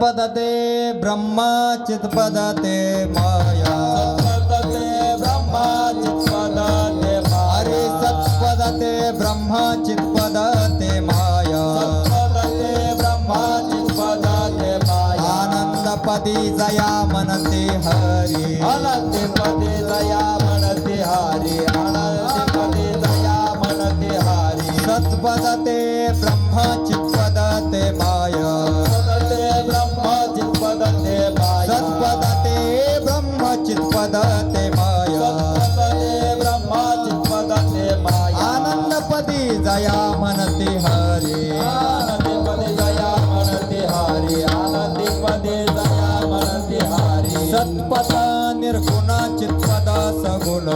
सत्पदते ब्रह्मा चित्पदते माया सत्पदते ब्रह्मा चित्पदते हरे सत्पदते ब्रह्मा चित्पदते माया सत्पदते ब्रह्मा चित्पदते माया आनंदपदी जया मनते हरी अनंतपदी दया मनते हरी अनंतपदी दया मनते हरी सत्पदते ब्रह्मा चित्पदते माया सत्पदते ब्रह्मा चित्पदते माया सत्पदते ब्रह्मा चित्पदते माया सत्पदते ब्रह्मा चित्पदते माया आनंदपदी जया मनते हरी आनंदपदी दया मनते हरी आनंदपदी दया मनते हरी सत्पद निर्गुण चित्पद सगुण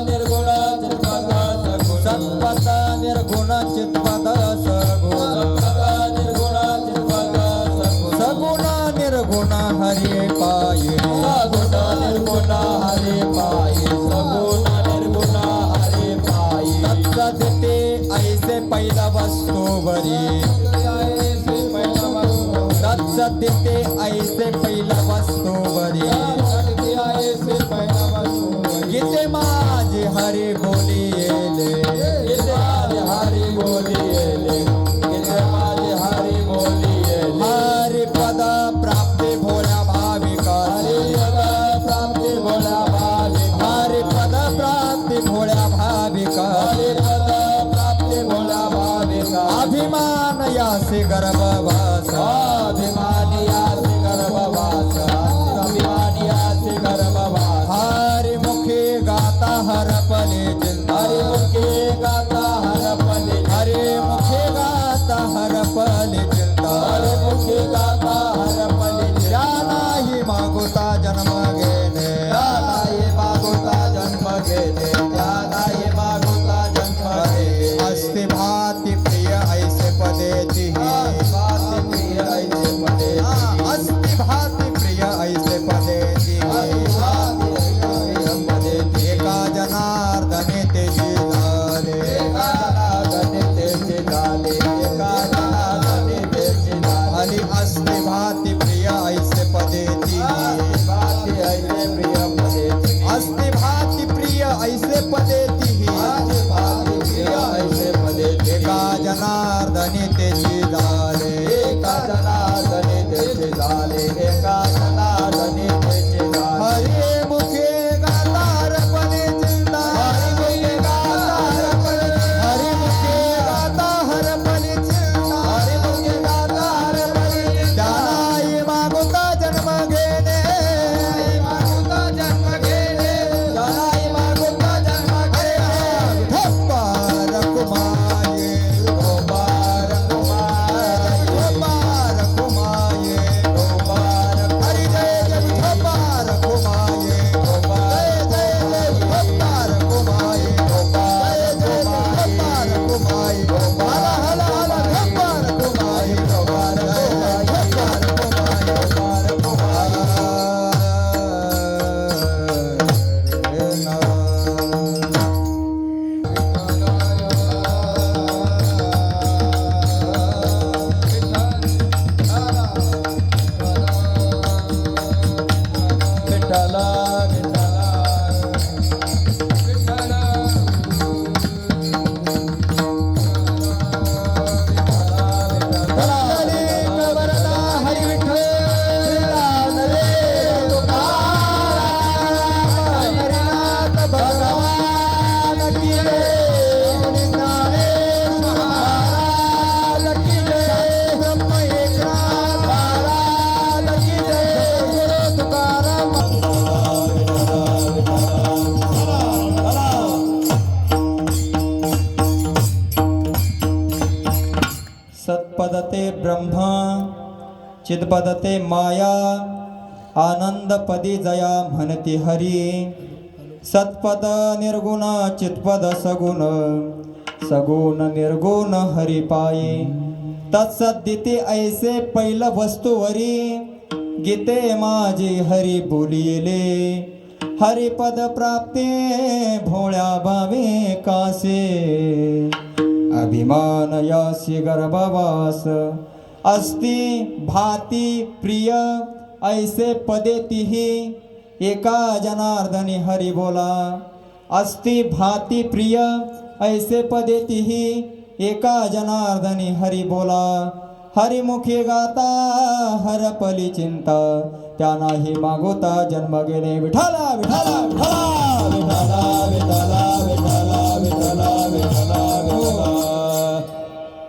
निर्गुण चित्पद सगुण सत्पद निर्गुण चित्पद सगुण निर्गुण चित्पद सगुण सगुण निर्गुण हरि पाये सगुण निर्गुण हरि पाये सगुण निर्गुण हरि पाये तत्सदिते ऐसे पहिला वस्तूवरी तत्सदिते ऐसे पहिला वस्तूवरी गीते माझे हरी बोलिले हरि बोलिये हरि बोलिये हरि पद प्राप्ती भोळ्या भाविका प्राप्ति भोला भावी हरि पद प्राप्ती भोळ्या भाविका प्राप्ति भोला भाविका अभिमान यासी गर्भवास अभिमानियासी गर्भवास अभिमानियासी गर्भवास हरि मुखे गाता हरपले चिंता हरि मुखे गाता हरपले हरि मुखे गाता हरपले चिंता हरि मुखे गाता हरपले या नाही मागुता जन्म घेणे नाये मागुता जन्म घेते नाये मागुता जन्म घेते अस्ति भाति प्रिय ऐसे पदेती भाति प्रिय ऐसे पदे अस्ति भाति प्रिय ऐसे पदेती एका जनार्दने तेची झाले हरि अस्ति भाति प्रिय ऐसे पदेती अस्ति भाति प्रिय ऐसे पदेती एका जनार्दने तेची झाले हरे मुखे गाता हरपले चिंता हरि मुखे गाता हरपले चिंता जानाई मागुता जन्म घेणे धप्पार कुमाये धप्पार कुमाये हरि जय जय धप्पार कुमाये जय जय धप्पार कुमाये जय जय धप्पार कुमाये हला हला हला धप्पार कुमाये धप्पार विठ्ठला हरि विठ्ठल भगवान की ब्रह्म एकनाथ महाराज की जय गुरु तुकाराम सत्पदते ब्रह्मा चित्पदते माया आनंदपदी जया म्हणती हरी सत्पद निर्गुण चित्पद सगुण सगुण निर्गुण हरि पाये तत्सदिते ऐसे पहिल वस्तूवरी गीते माझे हरी बोलिले हरिपद प्राप्ते भोळ्या भावे कासे अभिमान यासी गर्भवास अस्ति भाति प्रिय ऐसे पदे तिही एका जनार्दनी हरि बोला. अस्ति भाति प्रिय ऐसे पदे तिही एका जनार्दनी हरि बोला. हरिमुखे गाता हरपली चिंता त्या नाही मागोता जन्म गेले. विठाला विठाला विठाला विठाला विठाला विठाला विठाला विठाला विठाला.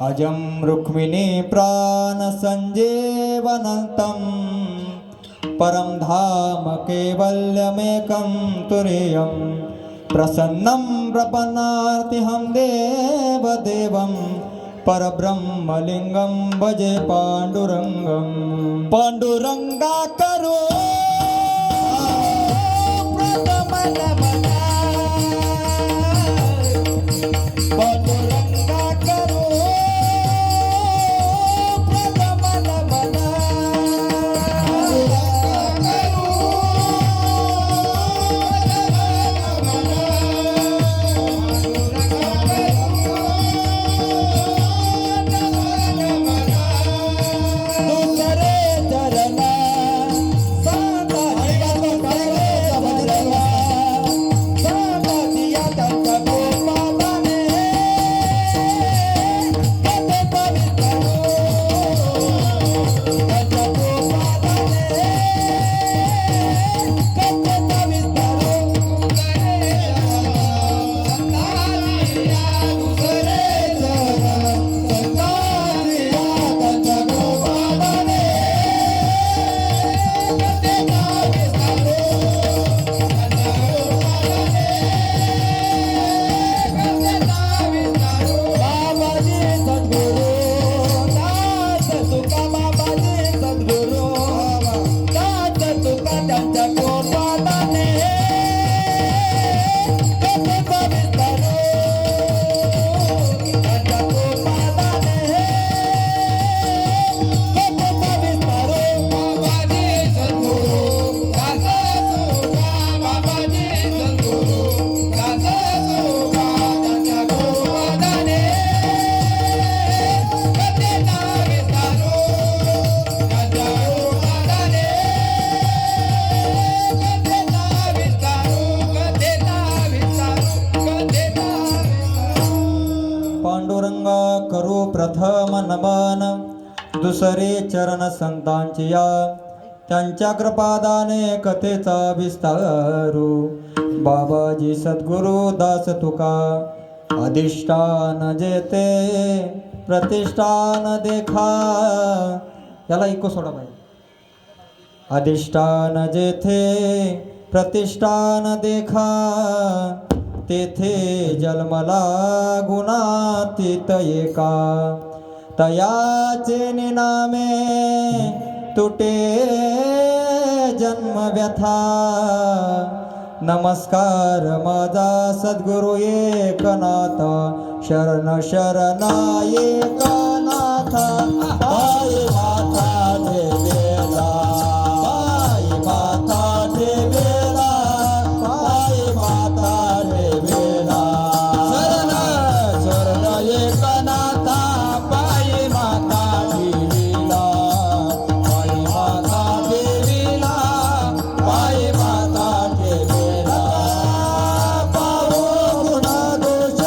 अजं रुक्मिणी प्राण संजीवनंतं परम धाम कैवल्यमेकं तुरीयं. प्रसन्नं प्रपन्नार्तिहं देवदेवं परब्रह्मलिंगं भजे पांडुरंगं. पांडुरंगा करो प्रथम नमना. पांडुरंगा करो प्रथम नमना. पांडुरंगा करू प्रथम नमन दुसरे चरण संतांची या. त्यांच्या कृपादाने कथेचा विस्तारू. बाबाजी सद्गुरु दास तुका अधिष्ठान जेते प्रतिष्ठान देखा. याला इको सोडा पाहिजे. अधिष्ठान जेथे प्रतिष्ठान देखा तेथे जन्मला गुणातीत एका. तयाचे निनामे तुटे जन्म व्यथा. नमस्कार माझा सद्गुरु एकनाथ शरण शरण एकनाथ. पायी माथा ठेवेला पायी माथा ठेवेला पायी माथा ठेवेला. शरण शरण एकनाथ पायी माथा ठेविला पायी माथा ठेविला पायी माथा ठेविला. पाहू गुणा दोष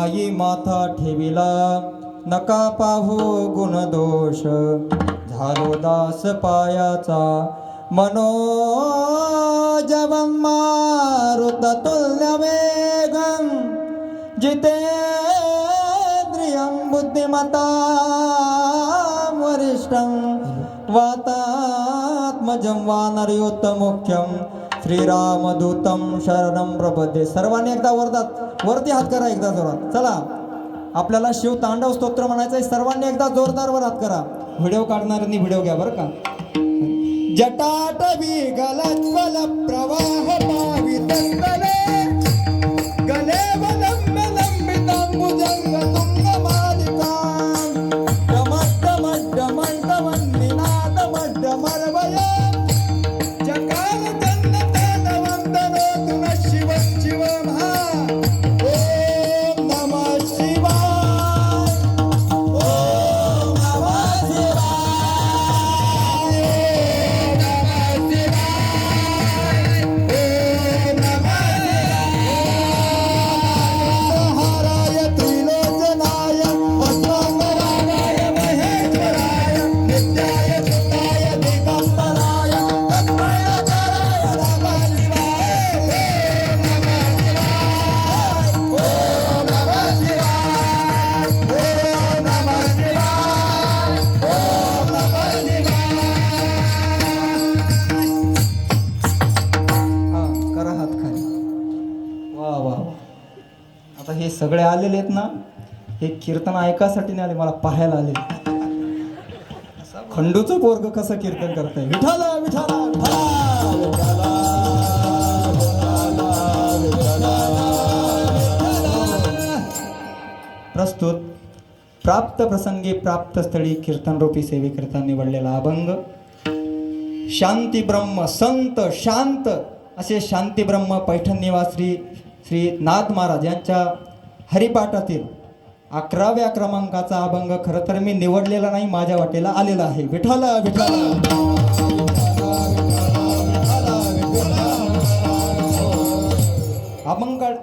पायी माथा ठेविला नका पाहू गुणदोष झालो दास पायाचा मनोजवं मारुततुल्यवेगं जितेन्द्रियं बुद्धिमतां वरिष्ठं वातात्मजं वानरयोत्तमुख्यं श्रीरामदूतं शरणं प्रपद्ये. सर्वांनी एकदा वरती हात करा एकदा जोरात. चला आपल्याला शिव तांडव स्तोत्र म्हणायचंय. सर्वांनी एकदा जोरदार वर हात करा. व्हिडिओ काढणाऱ्यांनी व्हिडिओ घ्या बरं का. जटाटवी गलज्वल प्रवाह पावितले गले वलंबितांबुजंग तुंगमालिकां डमड्डमड्डमड्डमन्निनादमड्डमर्वय चकार चन्नताडवन्दनो तुन शिव शिव महा. ओम नमः शिवाय. ओम नमः शिवाय. हराय त्रिलोचनाय वस्त्रांगरागाय महेश्वराय नित्याय सुताय दिगंबराय तन्मयाकाराय नमः शिवाय. ओम नमः शिवाय. ओम नमः शिवाय. ओम नमः शिवाय. हा करा हात खाली. वा वा. आता हे सगळे आलेले आहेत ना, हे कीर्तन ऐकासाठी नाही आले, मला पाहायला आले. खंडूचं पोरग कसं कीर्तन करतंय. विठाला विठाला विठाला. प्रस्तुत प्राप्त प्रसंगी प्राप्त स्थळी कीर्तनरूपी सेवेकरिता निवडलेला अभंग. शांती ब्रह्म संत शांत असे शांती ब्रह्म पैठण निवासी श्री नाथ महाराज यांच्या हरिपाठातील 11व्या क्रमांकाचा अभंग खरं तर मी निवडलेला नाही, माझ्या वाटेला आलेला आहे. विठाला विठाला.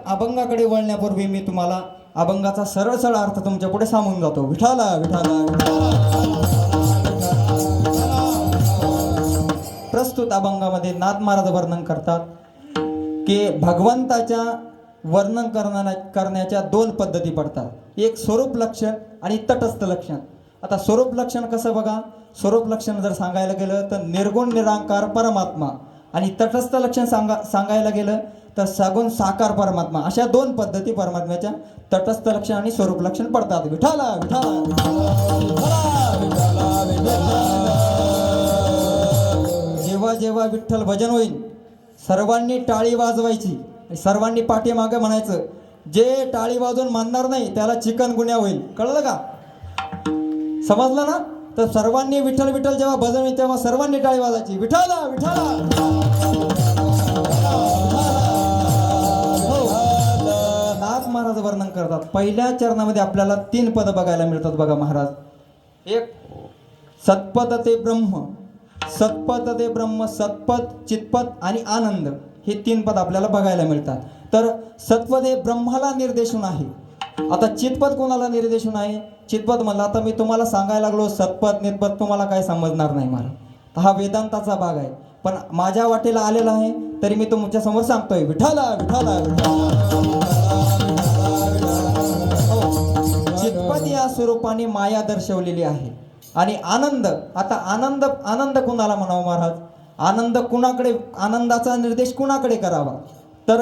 अभंगाकडे वळण्यापूर्वी मी तुम्हाला अभंगाचा सरळ सरळ अर्थ तुमच्या पुढे सांगून जातो. विठाला विठाला विठाला. प्रस्तुत अभंगामध्ये नाथ महाराज वर्णन करतात की भगवंताच्या वर्णन करण्याच्या दोन पद्धती पडतात. एक स्वरूप लक्षण आणि तटस्थ लक्षण. आता स्वरूप लक्षण कसं बघा. स्वरूप लक्षण जर सांगायला गेलं तर निर्गुण निराकार परमात्मा, आणि तटस्थ लक्षण सांगायला गेलं तर सगुण साकार परमात्मा. अशा दोन पद्धती परमात्म्याच्या तटस्थ लक्षण आणि स्वरूप लक्षण पडतात. विठाला विठाला जेव्हा जेव्हा विठ्ठल भजन होईल सर्वांनी टाळी वाजवायची, सर्वांनी पाठीमागे म्हणायचं. जे टाळी वाजवून मानणार नाही त्याला चिकनगुन्या होईल. कळलं का? समजलं ना? तर सर्वांनी विठ्ठल विठ्ठल जेव्हा भजन होईल तेव्हा सर्वांनी टाळी वाजवायची. विठाला विठाला. नाथ महाराज वर्णन करतात. पहिल्या चरणामध्ये आपल्याला 3 पद बघायला मिळतात बघा महाराज. एक सत्पद ते ब्रह्म, सत्पद ते ब्रह्म, सत्पद चित्पद आणि आनंद, हे 3 पद आपल्याला बघायला मिळतात. तर सत्पद हे ब्रह्माला निर्देशून आहे. आता चित्पद कोणाला निर्देशून आहे? चित्पद म्हणलं आता मी तुम्हाला सांगायला लागलो सत्पद नित्पद तुम्हाला काय समजणार नाही मला. तर हा वेदांताचा भाग आहे, पण माझ्या वाटेला आलेला आहे तरी मी तुमच्या समोर सांगतोय. विठाला विठाला चित्पद या स्वरूपाने माया दर्शवलेली आहे. आणि आनंद, आता आनंद आनंद कुणाला म्हणावं महाराज? आनंद कुणाकडे, आनंदाचा निर्देश कुणाकडे करावा? तर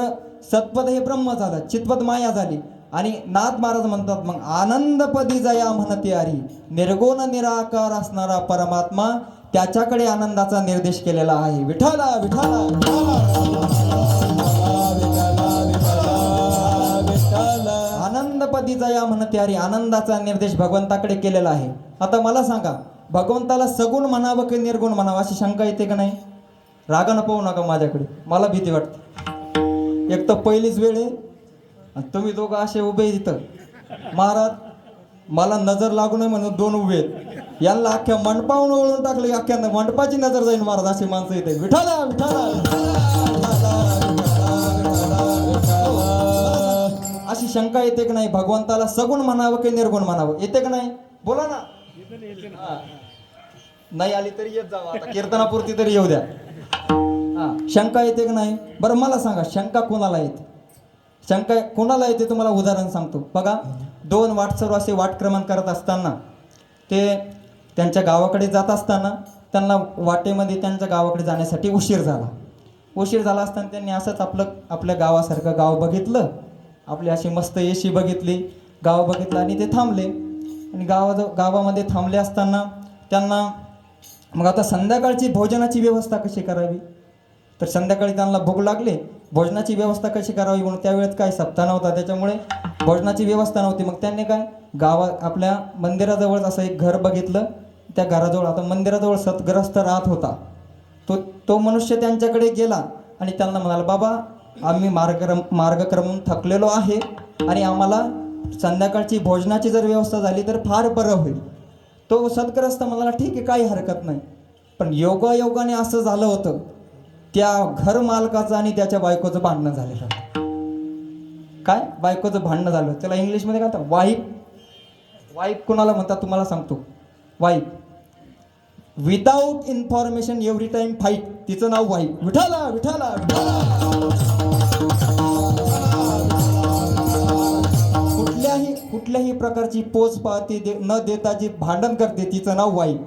सत्पद हे ब्रह्म झालं, चित्पद माया झाली. आणि नाथ महाराज म्हणतात मग आनंदपदी जया म्हणते आरी, निर्गुण निराकार असणारा परमात्मा त्याच्याकडे आनंदाचा निर्देश केलेला आहे. विठाला विठाला. आनंदपदी जया म्हणते आरी, आनंदाचा निर्देश भगवंताकडे केलेला आहे. आता मला सांगा भगवंताला सगुण म्हणावं की निर्गुण म्हणावं अशी शंका येते का नाही? रागानं पाहू नका माझ्याकडे, मला भीती वाटते. एक तर पहिलीच वेळ आहे आणि तुम्ही दोघं असे उभे इथं. महाराज मला नजर लागू नये म्हणून 2 उभे आहेत. यांना अख्ख्या मंडपाहून ओळून टाकलं की अख्ख्या मंडपाची नजर जाईल महाराज, अशी माणसं इथे. विठाला विठाला. अशी शंका येते की नाही, भगवंताला सगुण म्हणावं की निर्गुण म्हणावं? येते की नाही? बोला ना. हा. नाही आली तरी येत जावं, आता कीर्तनापुरती तरी येऊ द्या. हा, शंका येते की नाही? बरं मला सांगा, शंका कोणाला येते? शंका कोणाला येते तुम्हाला उदाहरण सांगतो बघा. 2 वाटसरू असे वाटक्रमण करत असताना ते त्यांच्या गावाकडे जात असताना त्यांना वाटेमध्ये त्यांच्या गावाकडे जाण्यासाठी उशीर झाला असताना त्यांनी असंच आपल्या गावासारखं गाव बघितलं, आपली अशी मस्त एशी बघितली, गाव बघितलं आणि ते थांबले. आणि गावामध्ये थांबले असताना त्यांना मग आता संध्याकाळची भोजनाची व्यवस्था कशी करावी, तर संध्याकाळी त्यांना भूक लागली, भोजनाची व्यवस्था कशी करावी म्हणून त्यावेळेस काय सप्ताह नव्हता, त्याच्यामुळे भोजनाची व्यवस्था नव्हती. मग त्यांनी काय आपल्या मंदिराजवळ असं एक घर बघितलं. त्या घराजवळ आता मंदिराजवळ सतग्रस्त राहत होता. तो मनुष्य त्यांच्याकडे गेला आणि त्यांना म्हणाला, बाबा आम्ही मार्गक्रमून थकलेलो आहे आणि आम्हाला संध्याकाळची भोजनाची जर व्यवस्था झाली तर फार बरं होईल. तो सतग्रस्त म्हणाला, ठीक आहे, काही हरकत नाही. पण योगायोगाने असं झालं होतं, त्या घर मालकाचं आणि त्याच्या बायकोचं भांडणं झालेलं. काय बायकोचं भांडणं झालं, त्याला इंग्लिशमध्ये काय म्हणतात, वाईफ कोणाला म्हणतात तुम्हाला सांगतो. Wife without information every time fight, तिचं नाव वाईफ. विठाला विठाला विठाला. कुठल्याही प्रकारची पोच पाहते न देता जी भांडण करते तिचं नाव वाईफ,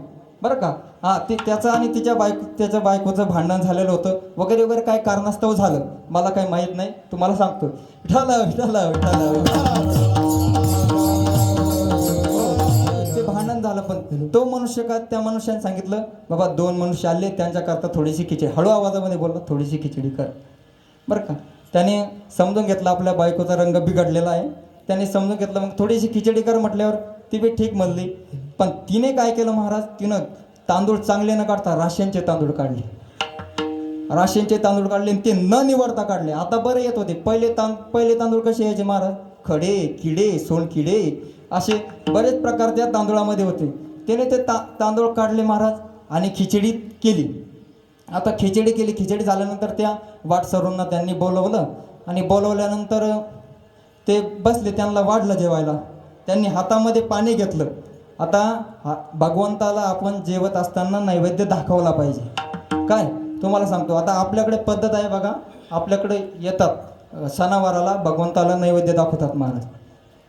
बरं का. हा, ते त्याचं आणि त्याच्या बायकोचं भांडण झालेलं होतं वगैरे वगैरे, काय कारणास्तव झालं मला काही माहीत नाही, तुम्हाला सांगतो. विठाला विठाला विठाला. ते भांडण झालं, पण तो मनुष्य का त्या मनुष्याने सांगितलं, बाबा 2 मनुष्य आले, त्यांच्याकरता थोडीशी खिचडी, हळू आवाजामध्ये बोलला, थोडीशी खिचडी कर, बरं का. त्याने समजून घेतलं आपल्या बायकोचा रंग बिघडलेला आहे, त्याने समजून घेतलं. मग थोडीशी खिचडी कर म्हटल्यावर ती बी ठीक म्हणली. पण तिने काय केलं महाराज, तिनं तांदूळ चांगले न काढता राशनचे तांदूळ काढले आणि ते न निवडता काढले. आता बरे येत होते, पहिले तांदूळ कसे यायचे महाराज, खडे किडे सोनकिडे असे बरेच प्रकार त्या तांदूळामध्ये होते. त्याने ते तांदूळ काढले महाराज आणि खिचडी केली. आता खिचडी झाल्यानंतर त्या वाटसरूंना त्यांनी बोलवलं आणि बोलवल्यानंतर ते बसले, त्यांना वाढलं जेवायला. त्यांनी हातामध्ये पाणी घेतलं. आता भगवंताला आपण जेवत असताना नैवेद्य दाखवला पाहिजे. काय तुम्हाला सांगतो, आता आपल्याकडे पद्धत आहे बघा, आपल्याकडे येतात सणावाराला भगवंताला नैवेद्य दाखवतात महाराज.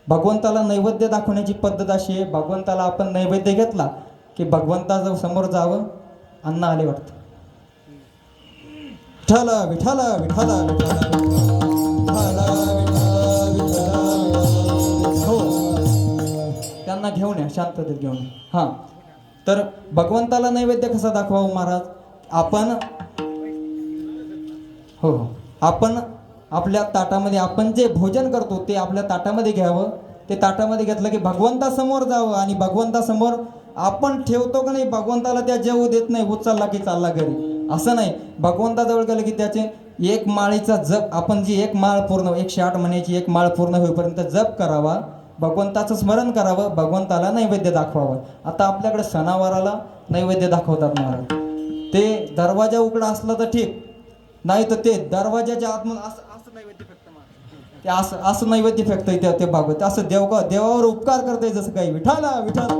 भगवंताला नैवेद्य दाखवण्याची पद्धत अशी आहे, भगवंताला आपण नैवेद्य घेतला की भगवंताजवळ समोर जावं, अन्न आले वाटतं, विठाला विठाला विठाला त्यांना घेऊन या, शांततेत घेऊन या. हां, तर भगवंताला नैवेद्य कसा दाखवावं महाराज, आपण आपल्या ताटामध्ये आपण जे भोजन करतो ते आपल्या ताटामध्ये घ्यावं. ते ताटामध्ये घेतलं की भगवंतासमोर जावं आणि भगवंतासमोर आपण ठेवतो का नाही, भगवंताला त्या जेवू देत नाही, उचलला की चालला घरी, असं नाही. भगवंताजवळ गेलं की त्याचे 1 माळेचा जप, आपण जी 1 माळ पूर्ण 108 महिन्याची 1 माळ पूर्ण होईपर्यंत जप करावा, भगवंताचं स्मरण करावं, भगवंताला नैवेद्य दाखवावं. आता आपल्याकडे सणावाराला नैवेद्य दाखवतात महाराज. ते दरवाजा उघडा असला तर ठीक, नाही तर ते दरवाजाच्या आतमध्ये असं नैवेद्य फेकतं महाराज. ते असं नैवेद्य फेकतंय ते भागवत, असं देवावर उपकार करतंय जसं काही. विठाला विठाला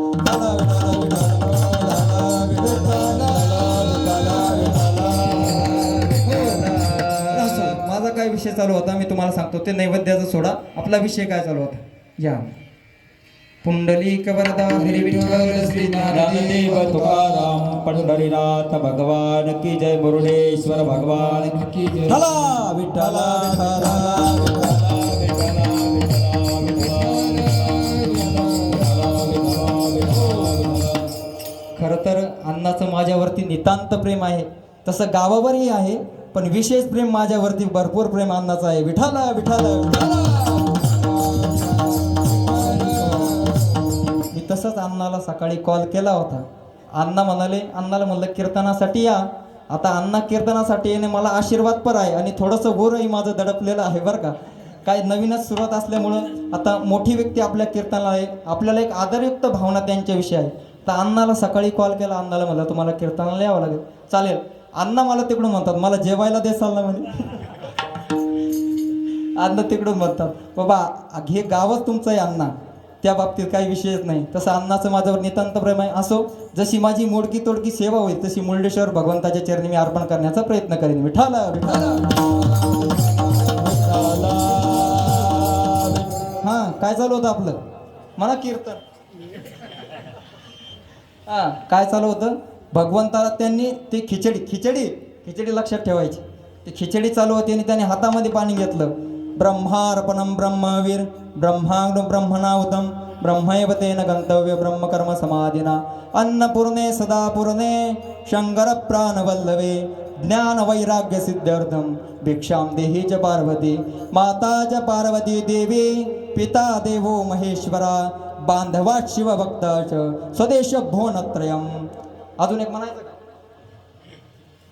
माझा काय विषय चालू होता मी तुम्हाला सांगतो. ते नैवेद्याचा सोडा, आपला विषय काय चालू होता. या पुंडलिक वरदा हरी विठ्ठल श्री ज्ञानदेव तुकाराम पंढरीनाथ भगवान की जय, मुरुडेश्वर भगवान की जय. विठ्ठला विठ्ठला खरं तर अण्णाचं माझ्यावरती नितांत प्रेम आहे, तसं गावावरही आहे, पण विशेष प्रेम माझ्यावरती भरपूर प्रेम अण्णाचं आहे. विठ्ठला विठ्ठला विठ्ठला. मी तसंच अण्णाला सकाळी कॉल केला होता. अण्णाला म्हणलं कीर्तनासाठी या. आता अण्णा कीर्तनासाठी येणे मला आशीर्वाद पर आहे आणि थोडंसं गोरही माझं दडपलेलं आहे बरं का. काय नवीनच सुरुवात असल्यामुळं आता मोठी व्यक्ती आपल्या कीर्तनाला आहे, आपल्याला एक आदरयुक्त भावना त्यांच्याविषयी आहे. तर अण्णाला सकाळी कॉल केला, अण्णाला म्हणलं तुम्हाला कीर्तनाला यावं लागेल. चालेल. अण्णा मला तिकडून म्हणतात, मला जेवायला देसाल ना म्हणे. अण्णा तिकडून म्हणतात बाबा हे गावच तुमचं आहे अण्णा, त्या बाबतीत काही विषयच नाही. तसं अण्णाचं माझ्यावर नितांत प्रेम आहे. असो, जशी माझी मोडकी तोडकी सेवा होईल तशी मुर्डेश्वर भगवंताच्या चरणी मी अर्पण करण्याचा प्रयत्न करेन. विठाला विठाला. हा, काय चालू होतं आपलं म्हणा कीर्तन. हा, काय चालू होतं, भगवंताला त्यांनी ते खिचडी लक्षात ठेवायची. ती खिचडी चालू होती आणि त्याने हातामध्ये पाणी घेतलं. ब्रह्मार्पणम ब्रह्मवीर ब्रह्माग्नो ब्रह्मणाहुतम ब्रह्मैव तेन गंतव्य ब्रह्मकर्म समाधिना अन्नपूर्णे सदापूर्णे शंकर प्राणवल्लवे ज्ञान वैराग्य सिद्ध्यर्थम भिक्षां देहि च पार्वती माता च पार्वती देवी पिता देवो महेश्वरा बांधवात शिवभक्ता च स्वदेश भुवनत्रयम्. अजून एक म्हणायचं का?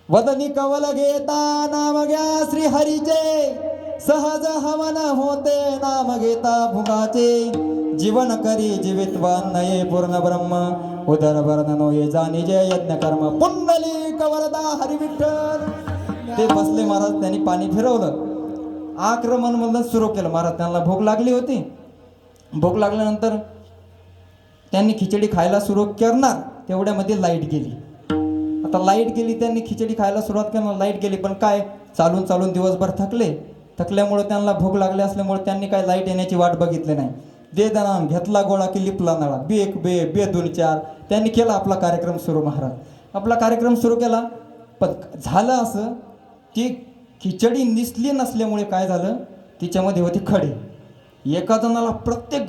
वदनी कवल घेता नाम घ्या श्री हरीचे सहज हवन होते नाम घेता भुगाचे जीवन करी जीवितवान नये पूर्ण ब्रह्म उदर वर्ण नोये जाणी जय यज्ञ कर्म पुंडली कवरदा हरी विठ्ठल. ते बसले महाराज, त्यांनी पाणी फिरवलं. आक्रमण म्हणून सुरू केलं महाराज. त्यांना भूक लागली होती. भूक लागल्यानंतर त्यांनी खिचडी खायला सुरू करणार तेवढ्यामध्ये लाईट गेली. आता लाईट गेली, त्यांनी खिचडी खायला सुरुवात केली, लाईट गेली. पण काय, चालून दिवसभर थकल्यामुळे त्यांना भूक लागली असल्यामुळे त्यांनी काय लाईट येण्याची वाट बघितली नाही. दे दनाम घेतला गोळा की लिपला नळा, बे एक बे बे दोन चार, त्यांनी केला आपला कार्यक्रम सुरू. महाराज आपला कार्यक्रम सुरू केला. पण झालं असं की खिचडी निसली नसल्यामुळे काय झालं, तिच्यामध्ये होती खडे. एका जणाला प्रत्येक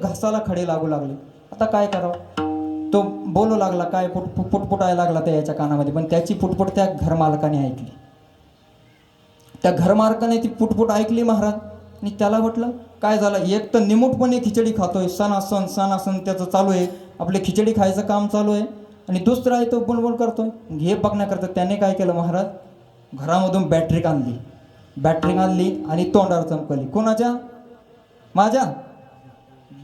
घासाला खडे लागू लागले. आता काय करावं, तो बोलू लागला, काय पुटपुटायला लागला त्या याच्या कानामध्ये. पण त्याची पुटपुट त्या घरमालकाने ऐकली. त्या घरमालकाने ती पुटपुट ऐकली महाराज. आणि त्याला म्हटलं काय झालं, एक तर निमूटपणे खिचडी खातोय, सणासन त्याचं चालू आहे, आपले खिचडी खायचं काम चालू आहे, आणि दुसरा आहे तो बुणबुण करतोय. हे बघण्याकरता त्याने काय केलं महाराज, घरामधून बॅटरी आणली आणि तोंडावर चमकली. कोणाच्या? माझ्या.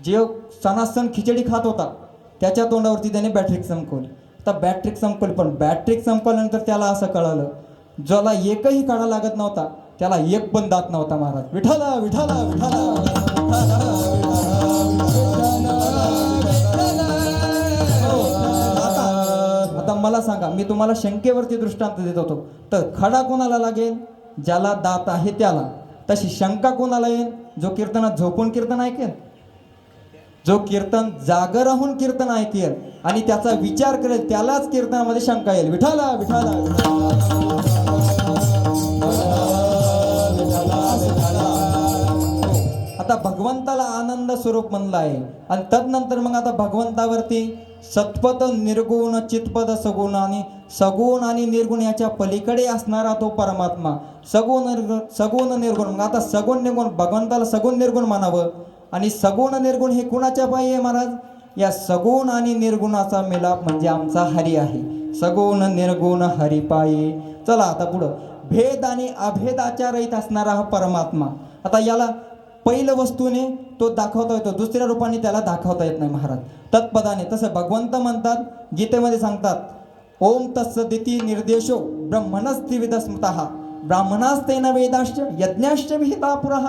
जे सणासन खिचडी खात होता त्याच्या तोंडावरती त्याने बॅटरी चमकवली. आता बॅटरी चमकवली, पण बॅटरी चमकवल्यानंतर त्याला असं कळालं, ज्याला एकही काढा लागत नव्हता त्याला एक पण दात नव्हता महाराज. विठाला विठाला विठाला. आता मला सांगा, मी तुम्हाला शंकेवरती दृष्टांत देत होतो, तर खडा कोणाला लागेल, ज्याला दात आहे त्याला. तशी शंका कोणाला येईल, जो कीर्तनात झोपून कीर्तन ऐकेल, जो कीर्तन जागर राहून कीर्तन ऐकेल आणि त्याचा विचार करेल, त्यालाच कीर्तनामध्ये शंका येईल. विठाला विठाला. आता भगवंताला आनंद स्वरूप म्हणलं आहे. आणि तदनंतर मग आता भगवंतावरती सत्पद निर्गुण चितपद सगुण आणि सगुण आणि निर्गुण याच्या पलीकडे असणारा तो परमात्मा सगुण निर्गुण. मग आता सगुण निर्गुण, भगवंताला सगुण निर्गुण म्हणावं. आणि सगुण निर्गुण हे कुणाच्या पायी आहे महाराज? या सगुण आणि निर्गुणाचा मिलाप म्हणजे आमचा हरी आहे. सगुण निर्गुण हरिपायी. चला आता पुढं, भेद आणि अभेदाच्या रहित असणारा हा परमात्मा. आता याला पहिल्या वस्तूने तो दाखवता येतो, दुसऱ्या रूपाने त्याला दाखवता येत नाही महाराज. तत्पदाने तसं भगवंत म्हणतात, गीतेमध्ये सांगतात, ओम तत्सदिती निर्देशो ब्रह्मणस्त्रिविध स्मृतः ब्राह्मणास्तेन वेदाश्च यज्ञाश्च विहिता पुरः.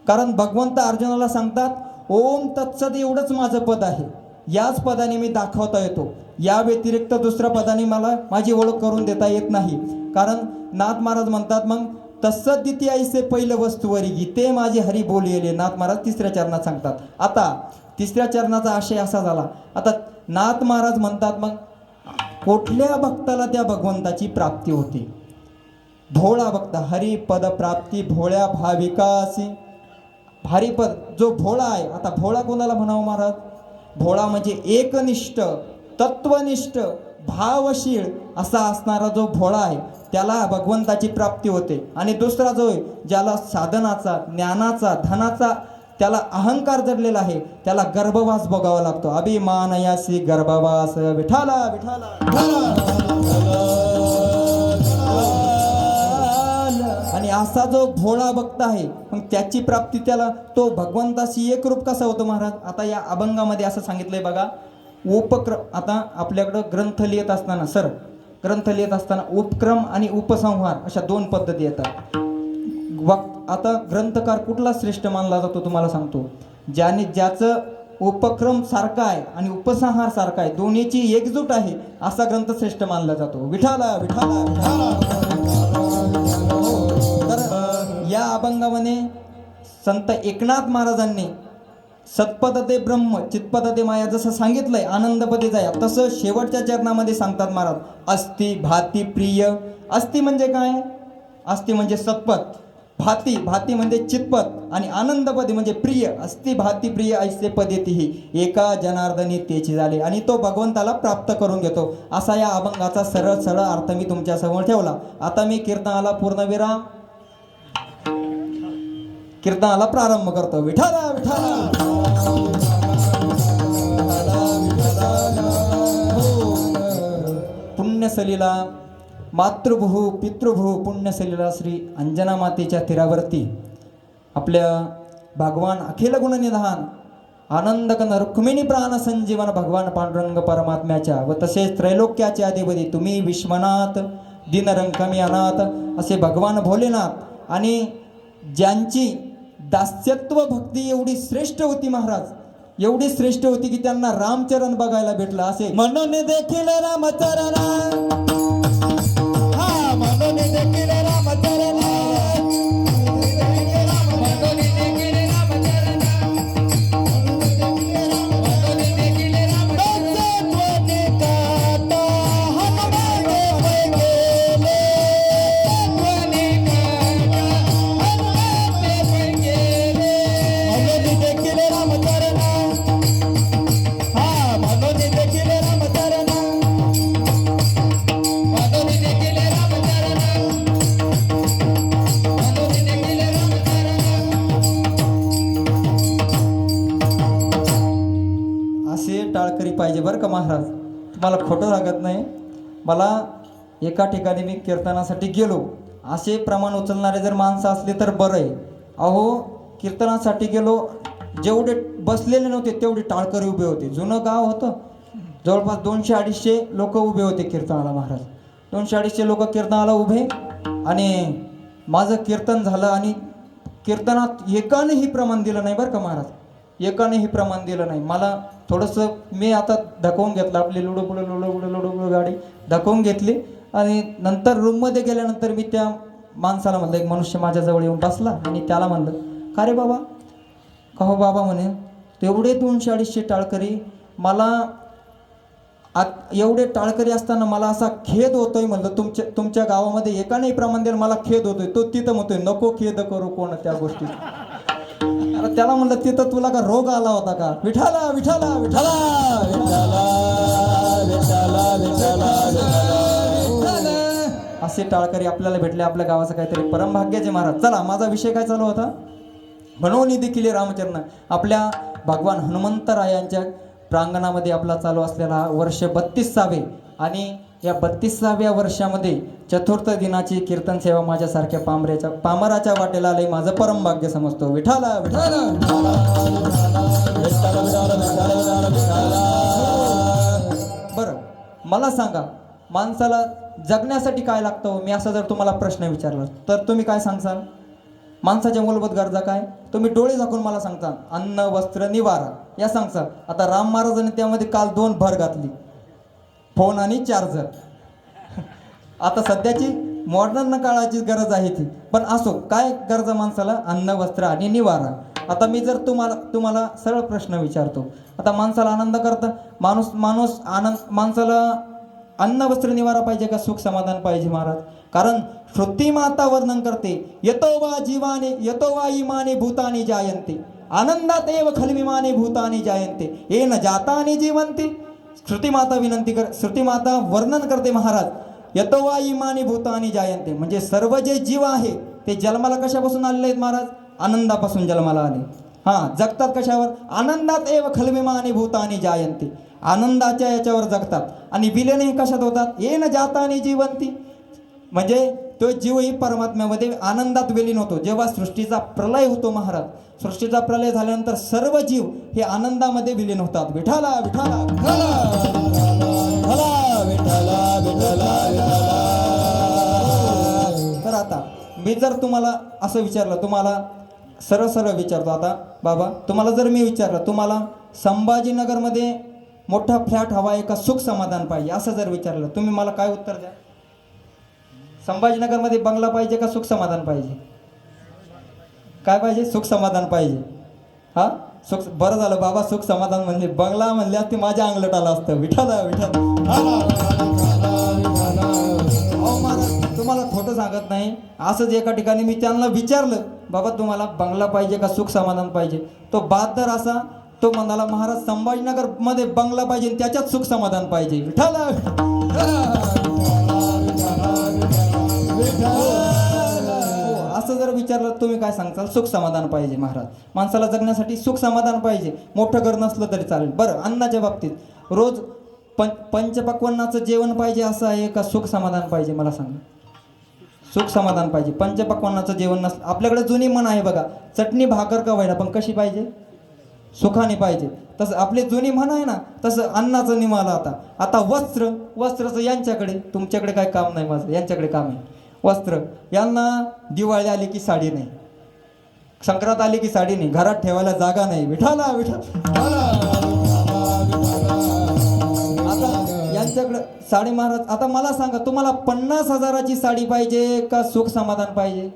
कारण भगवंत अर्जुनाला सांगतात, ओम तत्सद एवढंच माझं पद आहे, याच पदाने मी दाखवता येतो, या व्यतिरिक्त दुसऱ्या पदाने मला माझी ओळख करून देता येत नाही. कारण नाथ महाराज म्हणतात, मग तत्सदिती ऐसे पहिलं वस्तूवरी गीते माझे हरी बोलिले. नाथ महाराज तिसऱ्या चरणात सांगतात. आता तिसऱ्या चरणाचा आशय असा झाला, आता नाथ महाराज म्हणतात, मग कुठल्या भक्ताला त्या भगवंताची प्राप्ती होते? भोळा भक्त, हरिपद प्राप्ती भोळ्या भाविकासी. हरिपद जो भोळा आहे, आता भोळा कोणाला म्हणावं महाराज? भोळा म्हणजे एकनिष्ठ, तत्वनिष्ठ, भावशील असा असणारा जो भोळा आहे त्याला भगवंताची प्राप्ती होते. आणि दुसरा जो आहे, ज्याला साधनाचा, ज्ञानाचा, धनाचा त्याला अहंकार जडलेला आहे, त्याला गर्भवास भोगावा लागतो. अभिमानयासी गर्भवास. विठाला विठाला. आणि असा जो भोळा भक्त आहे, मग त्याची प्राप्ती त्याला, तो भगवंताशी एक रूप कसा होतो महाराज? आता या अभंगामध्ये असं सांगितलंय बघा, उपक्रम. आता आपल्याकडं ग्रंथ लिहित असताना उपक्रम आणि उपसंहार अशा दोन पद्धती येतात. आता ग्रंथकार कुठला श्रेष्ठ मानला जातो तुम्हाला सांगतो, ज्याचं उपक्रम सारखा आहे आणि उपसंहार सारखा आहे, दोन्हीची एकजूट आहे, असा ग्रंथ श्रेष्ठ मानला जातो. विठाला विठाला तर या अभंगामध्ये संत एकनाथ महाराजांनी सत्पद ते ब्रह्म चित्पद ते माया जसं सांगितलंय, आनंदपदे जाया, तसं शेवटच्या चरणामध्ये सांगतात महाराज, अस्ति भाती प्रिय. अस्ति म्हणजे काय? अस्ति म्हणजे सत्पद, भाती भाती म्हणजे चित्पद आणि आनंदपदी म्हणजे प्रिय. अस्ति भाती प्रिय ऐसे पदेतीही एका जनार्दनी तेची झाले, आणि तो भगवंताला प्राप्त करून घेतो. असा या अभंगाचा सरळ सरळ अर्थ मी तुमच्या समोर ठेवला. आता मी कीर्तनाला प्रारंभ करतो. विठाला विठाला पुण्यसलीला मातृभू पितृभू पुण्यसलीला श्री अंजना मातेच्या तीरावरती आपल्या भगवान अखिल गुणनिधान आनंदकन रुक्मिणी प्राण संजीवन भगवान पांडुरंग परमात्म्याच्या व तसेच त्रैलोक्याचे अधिपती तुम्ही विश्वनाथ दिनरंकमी अनाथ असे भगवान भोलेनाथ, आणि ज्यांची दास्यत्व भक्ती एवढी श्रेष्ठ होती महाराज, एवढी श्रेष्ठ होती की त्यांना रामचरण बघायला भेटला. असे म्हणून देखील रामचरण, हा म्हणून देखील रामचरण, टाळकरी पाहिजे बरं का महाराज, तुम्हाला खोटं लागत नाही. मला एका ठिकाणी मी कीर्तनासाठी गेलो, असे प्रमाण उचलणारे जर माणसं असले तर बरं आहे. अहो कीर्तनासाठी गेलो, जेवढे बसलेले नव्हते तेवढे टाळकरी उभे होते. जुनं गाव होतं, जवळपास 200-250 लोक उभे होते कीर्तनाला महाराज. 200-250 लोक कीर्तनाला उभे, आणि माझं कीर्तन झालं, आणि कीर्तनात एकानेही प्रमाण दिलं नाही बरं का महाराज, एकानेही प्रमाण दिलं नाही. मला थोडंसं मी आता धकवून घेतलं, आपली लुडो गाडी धकवून घेतली, आणि नंतर रूममध्ये गेल्यानंतर मी त्या माणसाला म्हणलं, एक मनुष्य माझ्याजवळ येऊन बसला, आणि त्याला म्हणलं, का रे बाबा? का हो बाबा म्हणे, तेवढे 200-250 टाळकरी, मला एवढे टाळकरी असताना मला असा खेद होतोय. म्हणलं तुमच्या गावामध्ये एकानेही प्रमाण द्यायला मला खेद होतोय. तो तिथं म्हणतोय, नको खेद करू कोण त्या गोष्टी. त्याला म्हणलं, तिथं तुला का रोग आला होता का? विठाला विठाला विठाला असे टाळकरी आपल्याला भेटले. आपल्या गावाचं काहीतरी परमभाग्याचे महाराज. चला, माझा विषय काय चालू होता? म्हणून देखील रामचरण आपल्या भगवान हनुमंतरायांच्या प्रांगणामध्ये आपला चालू असलेला वर्ष 32वे, आणि या 32व्या वर्षामध्ये चतुर्थ दिनाची कीर्तन सेवा माझ्यासारख्या पामराच्या वाटेला आले, माझं परम भाग्य समजतो. विठाला विठाला बरं, मला सांगा, माणसाला जगण्यासाठी काय लागतं? मी असा जर तुम्हाला प्रश्न विचारला तर तुम्ही काय सांगसाल? माणसाच्या मूलभूत गरजा काय? तुम्ही डोळे झाकून मला सांगता, अन्न वस्त्र निवारा या सांगसाल. आता राम महाराजांनी त्यामध्ये काल 2 भर घातली, फोन आणि चार्जर. आता सध्याची मॉडर्न काळाची गरज आहे ती, पण असो, काय गरजा माणसाला? अन्न वस्त्र आणि निवारा. आता मी जर तुम्हाला सरळ प्रश्न विचारतो, आता माणसाला आनंद करता माणसाला अन्न वस्त्र निवारा पाहिजे का सुख समाधान पाहिजे महाराज? कारण श्रुती माता वर्णन करते, यतो वा इमाने भूतानी जायन्ते आनंदात एव खलविमाने भूतानी जायन्ते येन जातानी जीवन्ते. श्रुती माता वर्णन करते महाराज, यतो वा इमाने भूतानी जायन्ते, म्हणजे सर्व जे जीव आहे ते जन्माला कशापासून आलेले आहेत महाराज? आनंदापासून जन्माला आले. जगतात कशावर? आनंदात एव खलविमाने भूतानी जायन्ते, आनंदाच्या याच्यावर जगतात. आणि विलीन कशात होतात? येन जातानी जीवन्ती, म्हणजे तो जीवही परमात्म्यामध्ये आनंदात विलीन होतो. जेव्हा सृष्टीचा प्रलय होतो महाराज, सृष्टीचा प्रलय झाल्यानंतर सर्व जीव हे आनंदामध्ये विलीन होतात. विठाला विठाला तर आता मी जर तुम्हाला असं विचारलं, तुम्हाला सरळ सरळ विचारतो आता बाबा, तुम्हाला जर मी विचारलं तुम्हाला संभाजीनगरमध्ये मोठा फ्लॅट हवा आहे का सुख समाधान पाहिजे असं जर विचारलं, तुम्ही मला काय उत्तर द्या? संभाजीनगरमध्ये बंगला पाहिजे का सुख समाधान पाहिजे? काय पाहिजे? सुख समाधान पाहिजे. हा सुख, बरं झालं बाबा सुख समाधान म्हणले, बंगला म्हणले ते माझ्या अंगलट आलं असतं. विठाला विठाला. अहो महाराज तुम्हाला खोटं सांगत नाही, असंच एका ठिकाणी मी त्यांना विचारलं बाबा तुम्हाला बंगला पाहिजे का सुख समाधान पाहिजे, तो बहादर असा तो म्हणाला महाराज संभाजीनगर मध्ये बंगला पाहिजे आणि त्याच्यात सुख समाधान पाहिजे. विठाला. असं जर विचारलं तुम्ही काय सांगताल? सुख समाधान पाहिजे महाराज. माणसाला जगण्यासाठी सुख समाधान पाहिजे, मोठं घर नसलं तरी चालेल. बरं अन्नाच्या बाबतीत रोज पंचपक्वान्नाचं जेवण पाहिजे असं आहे का सुख समाधान पाहिजे? मला सांगा. सुख समाधान पाहिजे. पंचपक्वान्नाचं जेवण नसलं, आपल्याकडे जुनी म्हण आहे बघा, चटणी भाकर का व्हायला पण कशी पाहिजे? सुखाने पाहिजे. तसं आपली जुनी म्हण आहे ना, तसं अन्नाचं निमाला. आता वस्त्रचं यांच्याकडे, तुमच्याकडे काय काम नाही माझं, यांच्याकडे काम आहे. वस्त्र यांना दिवाळी आली की साडी नाही, संक्रांत आली की साडी नाही, घरात ठेवायला जागा नाही. विठाला विठाला. आता यांच्याकडे साडी महाराज. आता मला सांगा तुम्हाला 50,000ची साडी पाहिजे का सुख समाधान पाहिजे?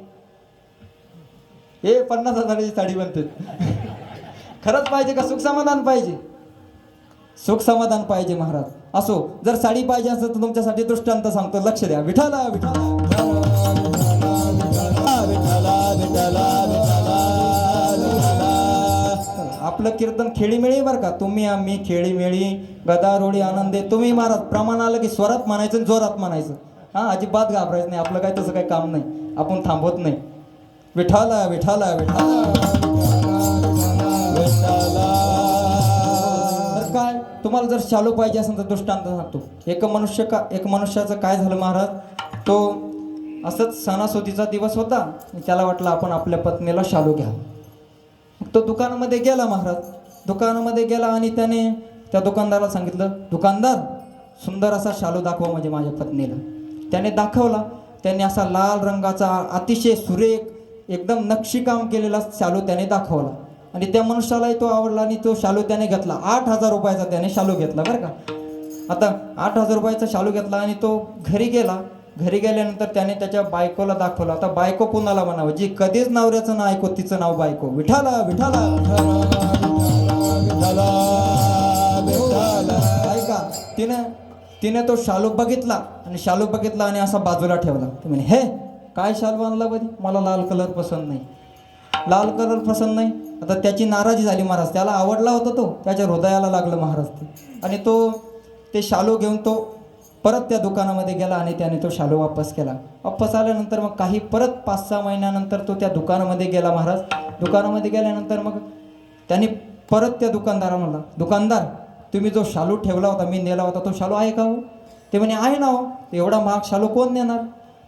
हे 50,000ची साडी बनते. खरंच पाहिजे का सुख समाधान पाहिजे? सुख समाधान पाहिजे महाराज. असो, जर साडी पाहिजे असेल तर तुमच्यासाठी दृष्टांत सांगतो, लक्ष द्या. विठाला विठाला. आपलं कीर्तन खेळीमेळी बरं का, तुम्ही आम्ही खेळीमेळी, गदारोळी आनंदे. तुम्ही महाराज प्रमाण आलं की स्वरात म्हणायचं, जोरात म्हणायचं. हा अजिबात घाबरायचं नाही, आपलं काय तसं काही काम नाही, आपण थांबवत नाही. विठाला विठाला विठाला. तर काय तुम्हाला जर शालू पाहिजे असेल तर दृष्टांत सांगतो. एक मनुष्याचं काय झालं महाराज, तो असंच सणासुदीचा दिवस होता, त्याला वाटलं आपण आपल्या पत्नीला शालू घ्या. तो दुकानामध्ये गेला महाराज. दुकानामध्ये गेला आणि त्याने त्या दुकानदाराला सांगितलं, दुकानदार सुंदर असा शालू दाखवा म्हणजे माझ्या पत्नीला. त्याने दाखवला. त्याने असा लाल रंगाचा अतिशय सुरेख एकदम नक्षीकाम केलेला शालू त्याने दाखवला आणि त्या मनुष्यालाही तो आवडला आणि तो शालू त्याने घेतला. 8,000 रुपयाचा त्याने शालू घेतला बरं का. आता 8,000 रुपयाचा शालू घेतला आणि तो घरी गेला. घरी गेल्यानंतर त्याने त्याच्या बायकोला दाखवलं. आता बायको कोणाला म्हणावं? जी कधीच नवऱ्याचं नाव ऐकू तिचं नाव बायको. विठाला विठाला. ऐका, तिने तो शालू बघितला आणि असा बाजूला ठेवला. ती म्हणे, हे काय शालू आणला बधी? मला लाल कलर पसंत नाही, लाल कलर पसंत नाही. आता त्याची नाराजी झाली महाराज. त्याला आवडला होता तो, त्याच्या हृदयाला लागलं महाराज ते. आणि तो ते शालू घेऊन तो परत त्या दुकानामध्ये गेला आणि त्याने तो शालू वापस केला. वापस आल्यानंतर मग काही परत 5-6 महिन्यानंतर तो त्या दुकानामध्ये गेला महाराज. दुकानामध्ये गेल्यानंतर मग त्याने परत त्या दुकानदाराला म्हणला, दुकानदार तुम्ही जो शालू ठेवला होता, मी नेला होता, तो शालू आहे का हो? ते म्हणे आहे ना हो. एवढा महाग शालू कोण नेणार?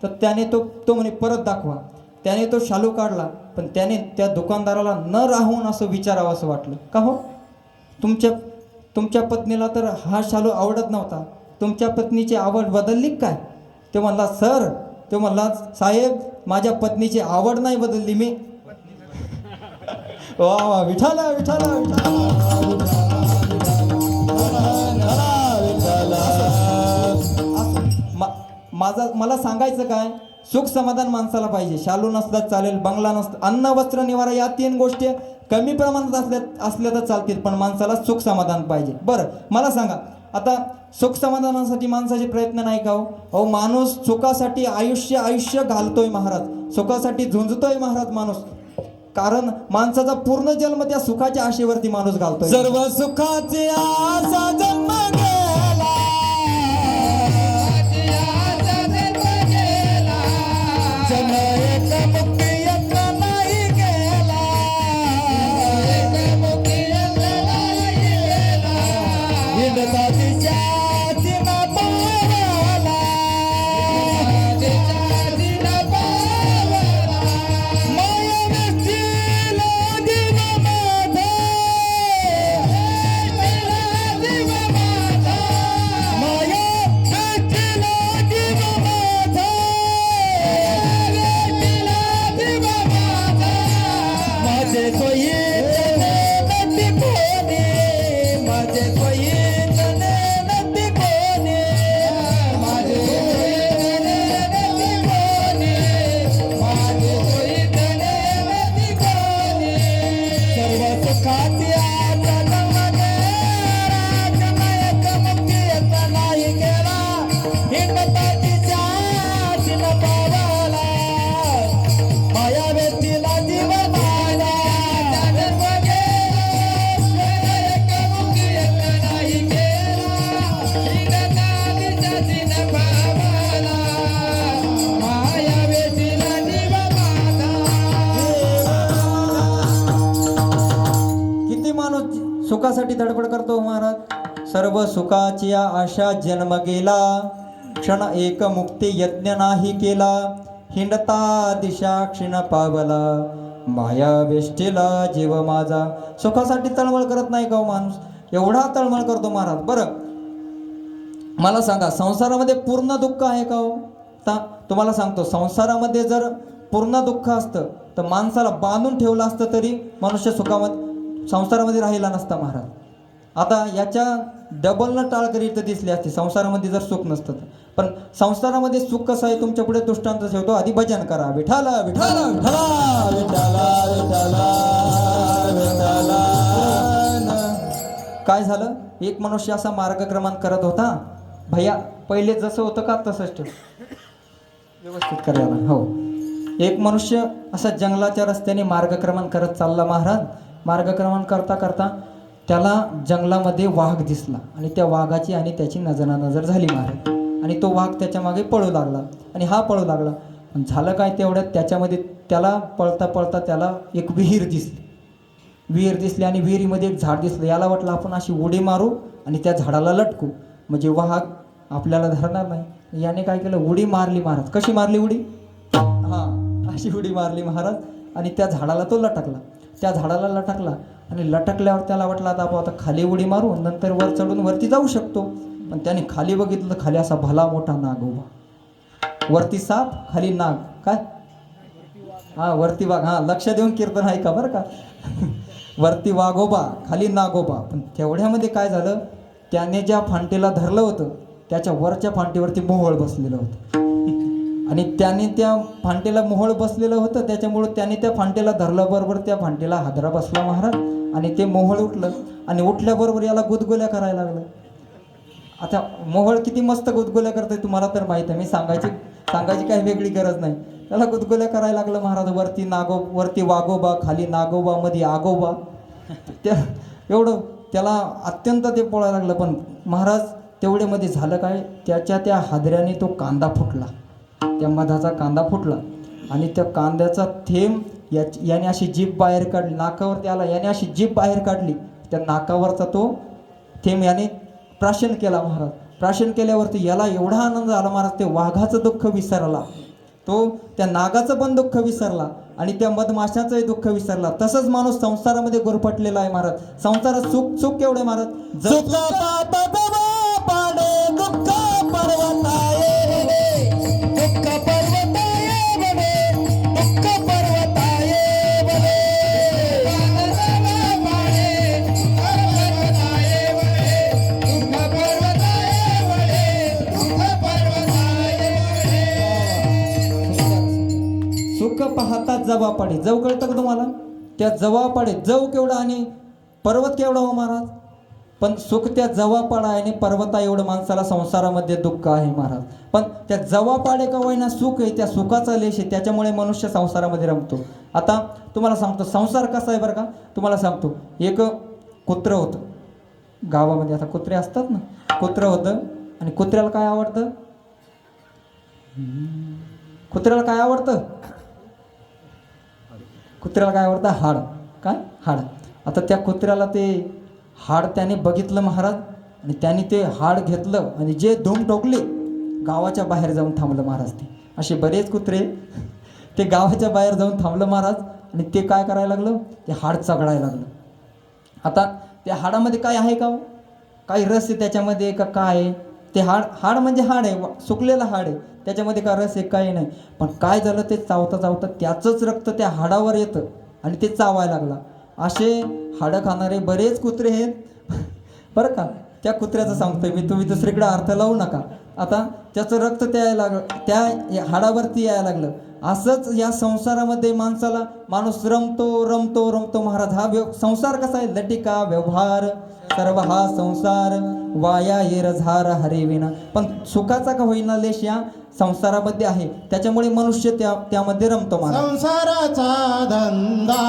तर त्याने तो म्हणे परत दाखवा. त्याने तो शालू काढला, पण त्याने त्या दुकानदाराला न राहून असं विचारावं असं वाटलं, का हो तुमच्या पत्नीला तर हा शालू आवडत नव्हता, तुमच्या पत्नीची आवड बदलली काय? ते म्हणला, सर, ते म्हणला, साहेब माझ्या पत्नीची आवड नाही बदलली, मी वा वा विठाला विठाला मला सांगायचं काय, सुख समाधान माणसाला पाहिजे. शालू नसला चालेल, बंगला नसला, अन्न वस्त्र निवारा या 3 गोष्टी कमी प्रमाणात असल्या तर चालतील, पण माणसाला सुख समाधान पाहिजे. बरं मला सांगा, आता सुख समाधानासाठी माणसाचे प्रयत्न नाही का हो? माणूस सुखासाठी आयुष्य घालतोय महाराज, सुखासाठी झुंजतोय महाराज माणूस. कारण माणसाचा पूर्ण जन्म त्या सुखाच्या आशेवरती माणूस घालतोय. सर्व सुखाचे आशा जन्म गेला, जन एक मुक्ती एक नाही गेला, हिंडता दिशाची ना पावला, माया नसतील जीव माझा, जीव माझा. कशासाठी धडपड करतो महाराज? सर्व सुखाची आशा जन्म गेला, क्षण एक मुक्ती यज्ञ नाही केला, हिंडता दिशा क्षीण पावला, माया वेष्टीला जीव माझा. सुखासाठी तळमळ करत नाही का हो माणूस? एवढा तळमळ करतो महाराज. बरं मला सांगा, संसारामध्ये पूर्ण दुःख आहे का हो? तुम्हाला सांगतो, संसारामध्ये जर पूर्ण दुःख असतं तर माणसाला बांधून ठेवलं असतं तरी मनुष्य सुखामध्ये संसारामध्ये राहिला नसता महाराज. आता याच्या डबलनं टाळकरी इथं दिसली असती संसारामध्ये जर सुख नसतं तर. पण संसारामध्ये सुख कसं आहे तुमच्या पुढे दृष्टांत ठेवतो. आधी भजन करा, विठाला विठाला विठाला विठ्ठला विठ्ठला विठ्ठला. काय झालं? एक मनुष्य असा मार्गक्रमण करत होता. भैया पहिले जसं होतं का तसंच ठेव, व्यवस्थित करायला. हो, एक मनुष्य असा जंगलाच्या रस्त्याने मार्गक्रमण करत चालला महाराज. मार्गक्रमण करता करता त्याला जंगलामध्ये वाघ दिसला आणि त्या वाघाची आणि त्याची नजरानजर झाली महाराज. आणि तो वाघ त्याच्या मागे पळू लागला आणि हा पळू लागला. पण झालं काय, तेवढ्यात त्याच्यामध्ये त्याला पळता पळता त्याला एक विहीर दिसली. विहीर दिसली आणि विहिरीमध्ये एक झाड दिसलं. याला वाटलं आपण अशी उडी मारू आणि त्या झाडाला लटकू, म्हणजे वाघ आपल्याला धरणार नाही. याने काय केलं, उडी मारली महाराज. कशी मारली उडी? हां, अशी उडी मारली महाराज आणि त्या झाडाला तो लटकला. त्या झाडाला लटकला आणि लटकल्यावर त्याला वाटलं आता आपण आता खाली उडी मारू, नंतर वर चढून वरती जाऊ शकतो. पण त्याने खाली बघितलं तर खाली असा भला मोठा नाग उभा. वरती साप, खाली नाग. काय? हां, वरती वाघ. हां, लक्ष देऊन कीर्तन आहे का बरं का. वरती वाघोबा, खाली नागोबा. पण तेवढ्यामध्ये काय झालं, त्याने ज्या फांटीला धरलं होतं त्याच्या वरच्या फांटीवरती मोहोळ बसलेलं होतं. आणि त्याने त्या फांटीला मोहोळ बसलेलं होतं, त्याच्यामुळं त्याने त्या फांटीला धरल्याबरोबर त्या फांटीला हादरा बसला महाराज. आणि ते मोहोळ उठलं आणि उठल्याबरोबर याला गुदगुल्या करायला लागलं. आता मोहोळ किती मस्त गुदगुल्या करते तुम्हाला तर माहीत आहे, मी सांगायची काही वेगळी गरज नाही. त्याला गुदगुल्या करायला लागलं महाराज. वरती वाघोबा, खाली नागोबा, मध्ये आगोबा. त्या एवढं त्याला अत्यंत ते पोळायला लागलं. पण महाराज तेवढ्यामध्ये झालं काय, त्याच्या त्या हादऱ्याने तो कांदा फुटला, त्या मधाचा कांदा फुटला. आणि त्या कांद्याचा थेंब याने अशी जीभ बाहेर काढली, नाकावरती आला, याने अशी जीभ बाहेर काढली. त्या नाकावरचा तो थेंब याने प्राशन केला महाराज. प्राशन केल्यावरती याला एवढा आनंद झाला महाराज, ते वाघाचं दुःख विसरला, तो त्या नागाचं पण दुःख विसरला आणि त्या मधमाशाचंही दुःख विसरला. तसंच माणूस संसारामध्ये गुरफटलेला आहे महाराज. संसारात सुख केवढे महाराज, दुःख पाडे दुःख पर्वताये, दुःख पर्वताये बने, दुःख पर्वताये बने. सुख पाहतात जवा पाडे. जव कळतं का तुम्हाला? त्या जवा पाडे, जव केवढा आणि पर्वत केवढा हो महाराज. पण सुख त्या जवा पाडा आणि पर्वता एवढं माणसाला संसारामध्ये दुःख आहे महाराज. पण त्या जवा पाडे का होईना सुख आहे, त्या सुखाचा लेश आहे, त्याच्यामुळे मनुष्य संसारामध्ये रमतो. आता तुम्हाला सांगतो संसार कसा आहे बरं का. तुम्हाला सांगतो, एक कुत्रं होतं गावामध्ये. आता कुत्रे असतात ना, कुत्रं होतं आणि कुत्र्याला काय आवडतं? कुत्र्याला काय आवडतं? कुत्र्याला काय आवडतं? हाड. काय? हाड. आता त्या कुत्र्याला ते हाड त्याने बघितलं महाराज आणि त्याने ते हाड घेतलं आणि जे धूम ठोकली, गावाच्या बाहेर जाऊन थांबलं महाराज. ते असे बरेच कुत्रे ते गावाच्या बाहेर जाऊन थांबलं महाराज आणि ते काय करायला लागलं, ते हाड चघळायला लागलं. आता त्या हाडामध्ये काय आहे का, काही रस आहे त्याच्यामध्ये का काय आहे? ते हाड म्हणजे हाड आहे, सुकलेलं हाड आहे, त्याच्यामध्ये का रस आहे काही नाही. पण काय झालं, ते चावता चावता त्याचंच रक्त त्या हाडावर येतं आणि ते चावायला लागला. असे हाडं खाणारे बरेच कुत्रे आहेत बरं का. त्या कुत्र्याचं सांगतोय मी, तुम्ही दुसरीकडे अर्थ लावू नका. आता त्याचं रक्त त्या हाडावरती यायला लागलं. असंच या संसारामध्ये माणूस रमतो महाराज. हा संसार कसा आहे, लटिका व्यवहार सर्व हा संसार वाया येरझार हरिविना. पण सुखाचा का होईना लेश या संसारामध्ये आहे, त्याच्यामुळे मनुष्य त्यामध्ये रमतो महाराज. संसाराचा धंदा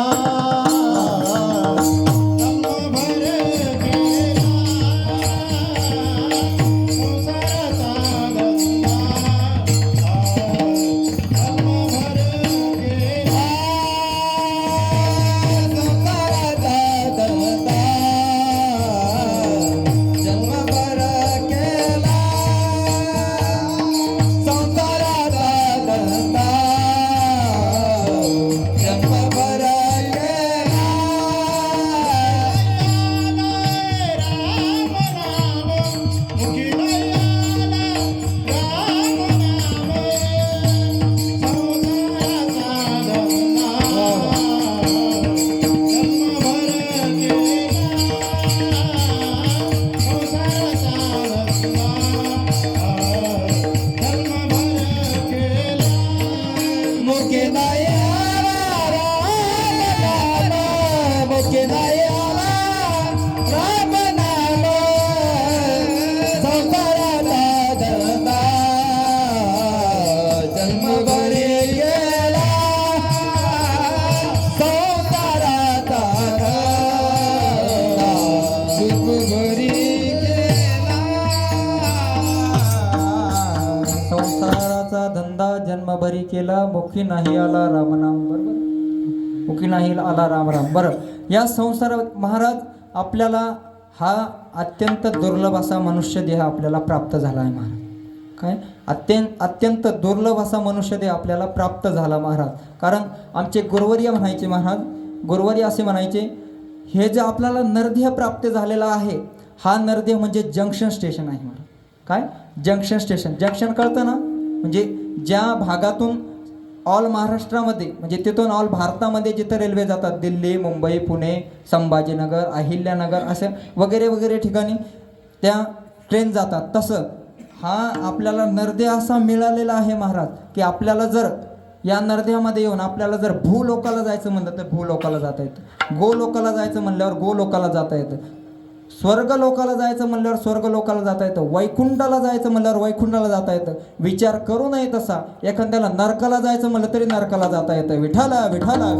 संसाराचा धंदा जन्मभरी केला, मुखी नाही आला रामनाम. बरोबर, मुखी नाही आला राम राम. बरं, या संसारात महाराज आपल्याला हा अत्यंत दुर्लभ असा मनुष्य देह आपल्याला प्राप्त झाला आहे महाराज. काय अत्यंत दुर्लभ असा मनुष्य देह आपल्याला प्राप्त झाला महाराज. कारण आमचे गुरुवर्य म्हणायचे महाराज, गुरुवर्य असे म्हणायचे, हे जे आपल्याला नरदेह प्राप्त झालेला आहे, हा नरदेह म्हणजे जंक्शन स्टेशन आहे महाराज. काय जंक्शन स्टेशन? जंक्शन कळतं ना, म्हणजे ज्या भागातून ऑल महाराष्ट्रामध्ये म्हणजे तिथून ऑल भारतामध्ये जिथं रेल्वे जातात, दिल्ली, मुंबई, पुणे, संभाजीनगर, अहिल्यानगर असे वगैरे वगैरे ठिकाणी त्या ट्रेन जातात, तसं हा आपल्याला नरदेह असा मिळालेला आहे महाराज की आपल्याला जर या नरदेहामध्ये येऊन आपल्याला जर भूलोकाला जायचं म्हणलं तर भूलोकाला जाता येतं, गोलोकाला जायचं म्हणल्यावर गोलोकाला जाता येतं, स्वर्ग लोकाला जायचं म्हणल्यावर स्वर्ग लोकाला जाता येतं, वैकुंठाला जायचं म्हणल्यावर वैकुंठाला जाता येतं. विचार करू नये तसा एखाद्याला नरकाला जायचं म्हणलं तरी नरकाला जाता येतं. विठाला विठाला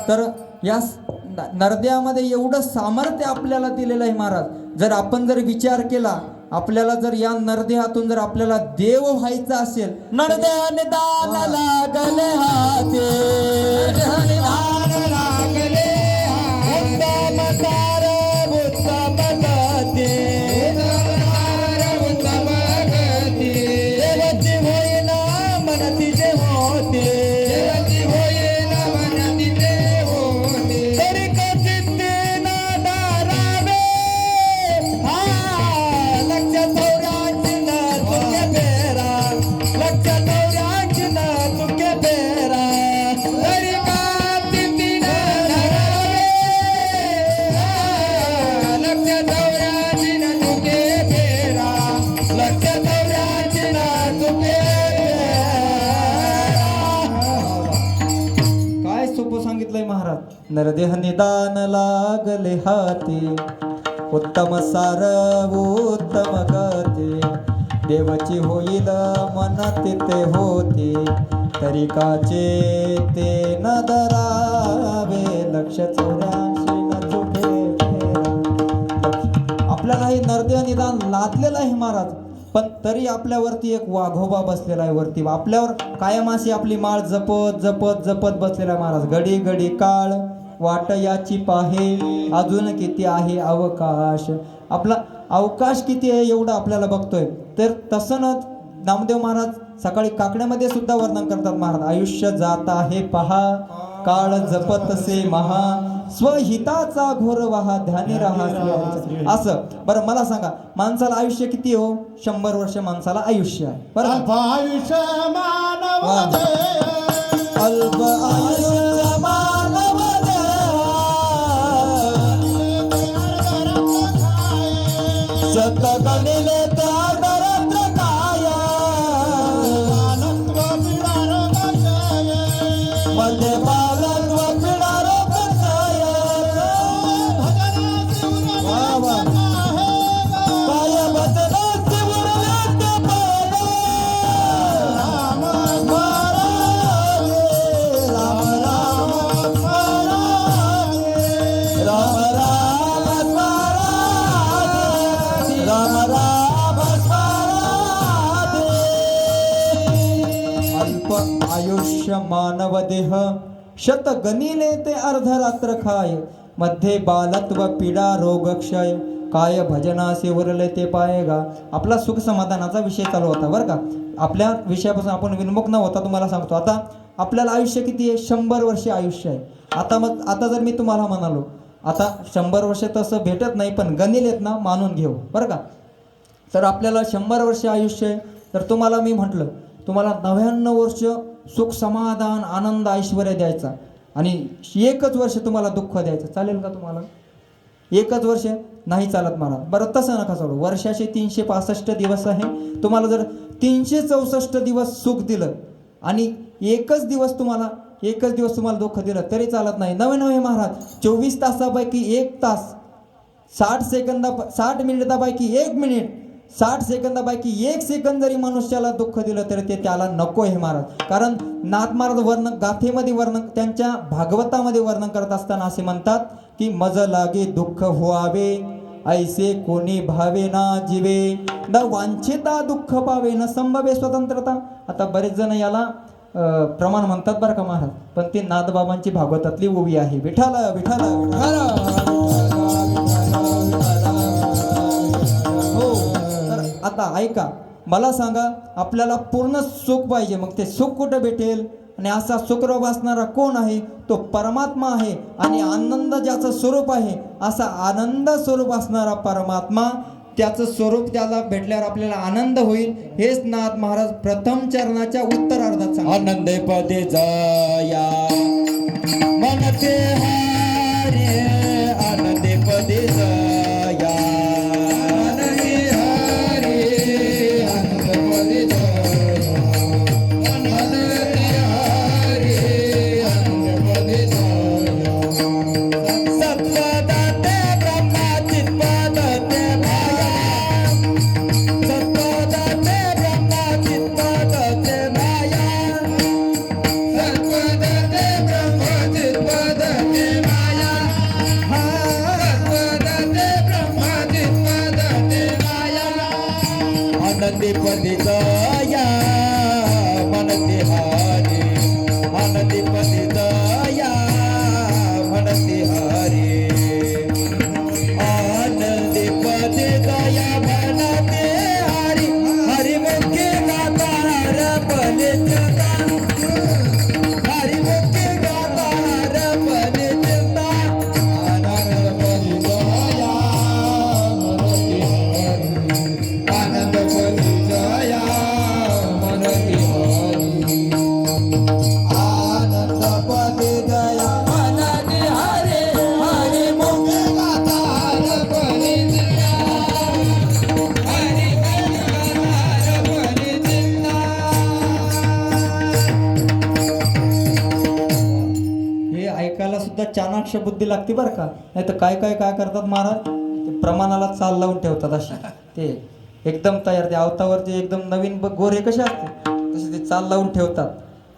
तर या नरदेहामध्ये एवढं सामर्थ्य आपल्याला दिलेलं आहे महाराज. जर आपण जर विचार केला, आपल्याला जर या नरदेहातून जर आपल्याला देव व्हायचं असेल, नरदेह निदान लागले हाते, उत्तम सार उत्तम गती, देवाची होईना मनती जे होते, तरी कचित्ते ना दारावे, लक्ष चौऱ्याऐंशी न तुके बेरा, लक्ष चौऱ्याऐंशी न तुके बेरा, तरी कचित्ते ना दारावे, लक्ष चौऱ्याऐंशी न तुके बेरा, लक्ष चौऱ्याऐंशी न तुके काय सोपं सांगितलंय महाराज. नरदेह निदान लागले हाती, उत्तम सार उत्तम गती, देवाची होईल मन तिथे होती, तरी काचे ते न धरावे, लक्ष 84 न चुके फेरा. आपल्याला हे नरदेह निदान लादलेलं आहे महाराज, पण तरी आपल्यावरती एक वाघोबा बसलेला आहे वरती. आपल्यावर कायम अशी आपली माळ जपत जपत जपत बसलेला आहे महाराज. घडी घडी काळ वाट याची पाहे, अजून किती आहे अवकाश. आपला अवकाश किती आहे एवढं आपल्याला बघतोय. तर तसं न नामदेव महाराज सकाळी काकड्यामध्ये सुद्धा वर्णन करतात महाराज, आयुष्य जात आहे पहा, काळ जपतसे महा, स्वहिताचा घोर वहा, ध्यानी राहा श्री. असं बरं मला सांगा, माणसाला आयुष्य किती हो? 100 वर्ष माणसाला आयुष्य आहे. बरं आयुष्य मानव अल्प आयुष्य मानव शत गणिले त्यागरत्र काया, मध्ये बालत्व पिडार कसाया, काय भजन शिवरलेत पाले, राम स्मरावे, राम राम स्मरावे, राम राम स्मरावे, राम राम स्मरावे. अल्प आयुष्य मानव देह, शत गणिले ते अर्धरात्र खाय, मध्ये बालत्व पीडा रोग क्षय, काय भजनासे उरले ते पायगा. आपला सुख समाधानाचा विषय चालू होता बरं का. आपल्या विषयापासून आपण विनमुख न होता तुम्हाला सांगतो, आता आपल्याला आयुष्य किती आहे? 100 वर्षे आयुष्य आहे. आता जर मी तुम्हाला म्हणालो, आता 100 वर्ष तसं भेटत नाही, पण गणिलेत ना मानून घेऊ बरं का. तर आपल्याला 100 वर्ष आयुष्य आहे, तर तुम्हाला मी म्हटलं तुम्हाला 99 वर्ष सुख समाधान आनंद ऐश्वर्य द्यायचा आणि 1च वर्ष तुम्हाला दुःख द्यायचं, चालेल का तुम्हाला? 1च वर्ष नाही चालत महाराज. बरं तसं नका चालू. वर्षाचे 365 दिवस आहे. तुम्हाला जर 364 दिवस सुख दिलं आणि एकच दिवस तुम्हाला दुःख दिलं तरी चालत नाही. नवे महाराज 24 तासापैकी 1 तास, 60 मिनिटापैकी 1 मिनिट 60 सेकंदापैकी 1 सेकंद जरी मनुष्याला दुःख दिलं तरी ते त्याला नको आहे महाराज. कारण नाथ महाराज वर्णन गाथेमध्ये वर्णन त्यांच्या भागवतामध्ये वर्णन करत असताना असे म्हणतात की मज लागे दुःख व्हावे ऐसे कोणी भावे ना जीवे न वांछिता दुःख पावे न संभवे स्वतंत्रता. आता बरेच जण याला प्रमाण म्हणतात बरं का महाराज, पण ती नाथबाबांची भागवतातली ओवी आहे. विठाला विठाला विठाला. हो, तर आता ऐका, मला सांगा आपल्याला पूर्ण सुख पाहिजे, मग ते सुख कुठे भेटेल? आणि असा सुखरूप असणारा कोण आहे? तो परमात्मा आहे. आणि आनंद ज्याचं स्वरूप आहे, असा आनंद स्वरूप असणारा परमात्मा, त्याचं स्वरूप त्याला भेटल्यावर आपल्याला आनंद होईल. हेच नाथ महाराज प्रथम चरणाच्या उत्तरार्धात सांगतात. आनंदे पदे जाया मनते हारे आनंदे पदे जाया मनते हारे आनंद पदे जाया मनते हारे आनंद पदे जाया सत्पदाते ब्रह्मा चित्पदाते माया सत्पदाते ब्रह्मा चित्पदाते माया सत्पदाते ब्रह्मा चित्पदाते माया हा सत्पदाते ब्रह्मा चित्पदाते माया आनंदी पदी दया मनते हारे आनंदी पदी दया मनते हारे आनंदी पदी दया मनते हारे हरि मुखे गाता हर पदे चिंता हरि मुखे गाता हर पदे चिंता आनंद पदी दया मनते हारे आनंद पदी दया मनते हारे आनंद पदी दया मनते हारे हरि मुखे गाता हर पदे चिंता हरि मुखे गाता हर पदे चिंता. हे ऐकायला सुद्धा चाणाक्ष बुद्धी लागते बरं का. नाही तर काय काय काय करतात महाराज, ते प्रमाणाला चाल लावून ठेवतात. अशी ते एकदम तयार, ते अवतावरचे एकदम नवीन गोरे कसे असते तसे ते चाल लावून ठेवतात.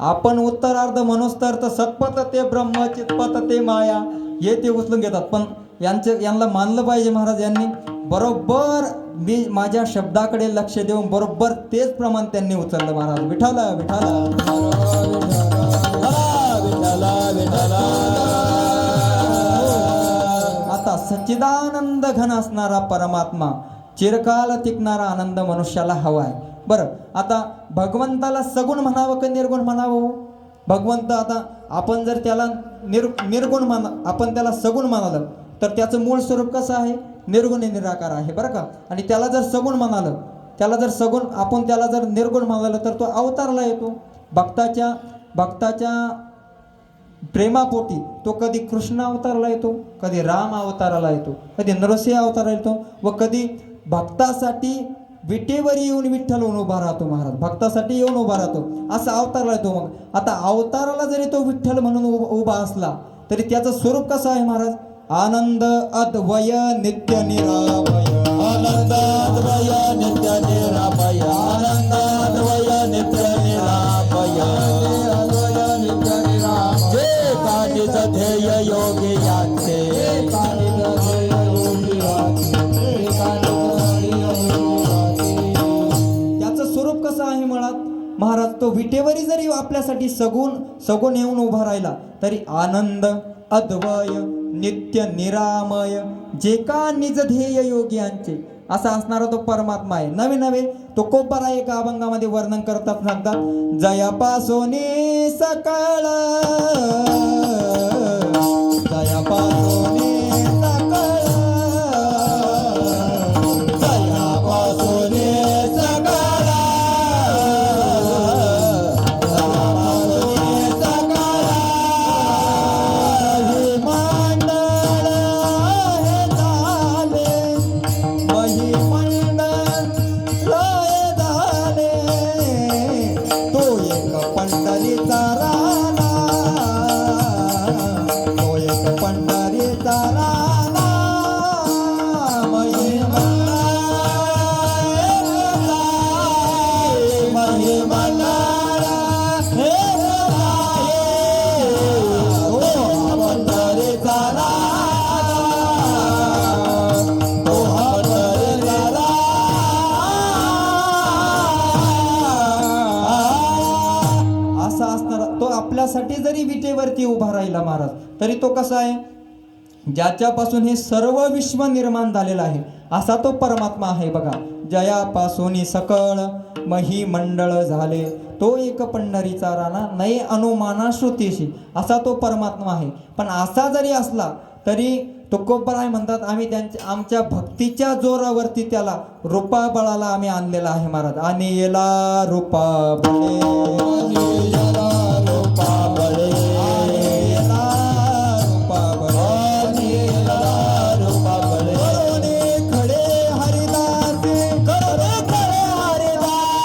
आपण उत्तरार्ध मनोस्तर्थ सत्पथ ते ब्रह्म चित्पथ ते माया हे ते उचलून घेतात. पण यांना मानलं पाहिजे महाराज, यांनी बरोबर मी माझ्या शब्दाकडे लक्ष देऊन बरोबर तेच प्रमाण त्यांनी उचललं महाराज. विठाला विठाला आता सच्चिदानंद घन असणारा परमात्मा, चिरकाल टिकणारा आनंद मनुष्याला हवाय. बरं, आता भगवंताला सगुण म्हणावं का निर्गुण म्हणावं? भगवंत आता आपण जर त्याला निर्गुण आपण त्याला सगुण म्हणालं तर त्याचं मूळ स्वरूप कसं आहे? निर्गुण निराकार आहे बरं का. आणि त्याला जर सगुण म्हणालं, त्याला जर सगुण आपण त्याला जर निर्गुण म्हणालं तर तो अवतारला येतो. भक्ताच्या प्रेमापोटी तो कधी कृष्ण अवताराला येतो, कधी राम अवताराला येतो, कधी नरसिंह अवताराला येतो व कधी भक्तासाठी विटेवर येऊन विठ्ठल होऊन उभा राहतो महाराज. भक्तासाठी येऊन उभा राहतो, असा अवताराला येतो. मग आता अवताराला जरी तो विठ्ठल म्हणून उभा असला तरी त्याचं स्वरूप कसं आहे महाराज? आनंद अद्वय नित्य निरामय आनंद अद्वय नित्य निरामय आनंद अद्वय नित्य निरामय अद्वय नित्य निरामय जे कानिज ध्येय योगी यांचे त्याचं स्वरूप कसं आहे मुळात महाराज? तो विटेवरी जरी आपल्यासाठी सगुण येऊन उभा राहिला तरी आनंद अद्वय नित्य निरामय जे का निज ध्येय योग्यांचे असा असणारा तो परमात्मा आहे. नवे नवे तो कोपरा एका अभंगामध्ये वर्णन करतात, सांगतात जयापासून सकाळ जयापासून सकाळ जयापासून सकाळ पंढरीचा राणा माझ्यासाठी जरी विटेवरती उभा राहिला महाराज तरी तो कसा आहे, ज्याच्यापासून हे सर्व विश्व निर्माण झालेलं आहे असा तो परमात्मा आहे बघा. जयापासून सकळ मही मंडळ झाले, तो एक पंढरीचा राणा नये अनुमाना श्रुतीशी, असा तो परमात्मा आहे. पण असा जरी असला तरी तुकोबराय म्हणतात आम्ही आमच्या भक्तीच्या जोरावरती त्याला रूपाबळाला आम्ही आणलेला आहे महाराज. आणि येला रूपाबळे, आणि याला रूपाबळे, आणि येला रूपाबळे, आणि याला रूपाबळे. करुणे खडे हरिदासी, करुणे खडे हरिदासी,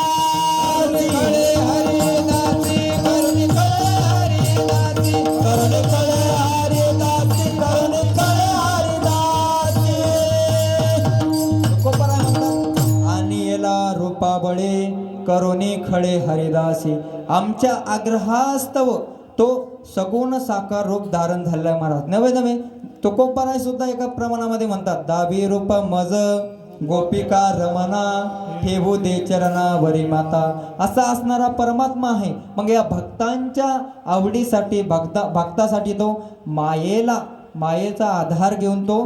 खळे हरिदासी, करुणे खळे हरिदासी, करुणे खडे हरिदासी, करुणे खडे हरिदासी. तुकोबराय म्हणतात आणि येला रूपाबळे करुणे खडे हरिदासी. आमच्या आग्रहास्तव तो सगुण साकार रूप धारण झालेला आहे महाराज. नवे नवे तुकोबराय सुद्धा एका प्रमाणामध्ये म्हणतात दावी रूप मज गोपिका रमना ठेवू दे चरणावरी माता, असा असणारा परमात्मा आहे. मग या भक्तांच्या आवडीसाठी भक्तासाठी तो मायेचा आधार घेऊन तो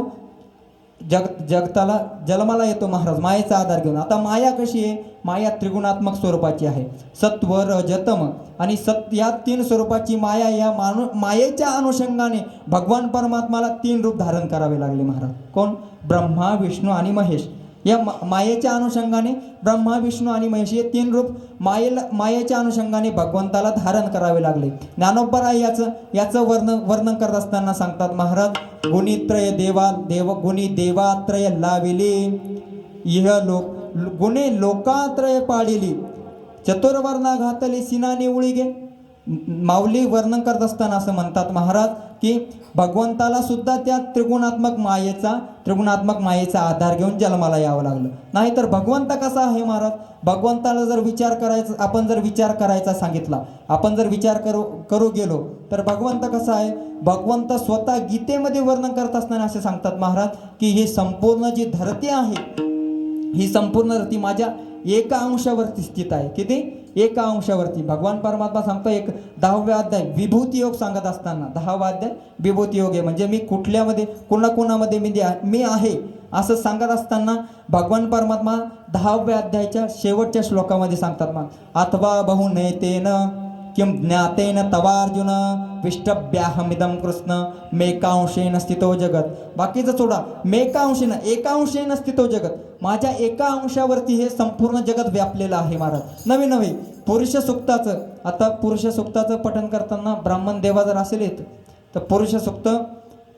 जगताला जन्माला येतो महाराज, मायेचा आधार घेऊन. आता माया कशी आहे, माया त्रिगुणात्मक स्वरूपाची आहे. सत्व रजतम आणि या तीन स्वरूपाची माया, या मायेच्या अनुषंगाने भगवान परमात्माला तीन रूप धारण करावे लागले महाराज. कोण? ब्रह्मा विष्णू आणि महेश. या मायेच्या अनुषंगाने ब्रह्मा विष्णू आणि महेश हे तीन रूप मायेच्या अनुषंगाने भगवंताला धारण करावे लागले. ज्ञानोबराय याचं वर्णन करत असताना सांगतात महाराज गुणित्रय गुणी देवात्रय लाविली, इह गुणे लोकात्रय पाडिली, चतुर्वर्णा घातली सिनाने उळीगे. माऊली वर्णन करत असताना असं म्हणतात महाराज की भगवंताला सुद्धा त्या त्रिगुणात्मक मायेचा आधार घेऊन जन्माला यावं लागलं. नाहीतर भगवंत कसा आहे महाराज, भगवंताला जर आपण जर विचार करायचा सांगितला, आपण जर विचार करू गेलो तर भगवंत कसा आहे, भगवंत स्वतः गीतेमध्ये वर्णन करत असताना असे सांगतात महाराज की ही संपूर्ण जी धरती आहे, ही संपूर्ण धरती माझ्या एका अंशावरती स्थित आहे. किती? एका अंशावरती. भगवान परमात्मा सांगतो 10वा अध्याय विभूती योग सांगत असताना 10वा अध्याय विभूती योग आहे, म्हणजे मी कुठल्यामध्ये कोणाकोणामध्ये मी आहे असं सांगत असताना भगवान परमात्मा 10व्या अध्यायाच्या शेवटच्या श्लोकामध्ये सांगतात मग अथवा बहु नैतेन किम ज्ञातेन तवार्जुन विष्टभ्याहमिदं कृष्ण मेकांशेन स्थितो जगत. बाकीचं सोडा, एकांशेन स्थितो जगत, माझ्या एका अंशावरती हे संपूर्ण जगत व्यापलेलं आहे महाराज. नवे पुरुष सूक्ताचं, आता पुरुष सूक्ताचं पठण करताना ब्राह्मण देवा जर असेल येत तर पुरुष सूक्त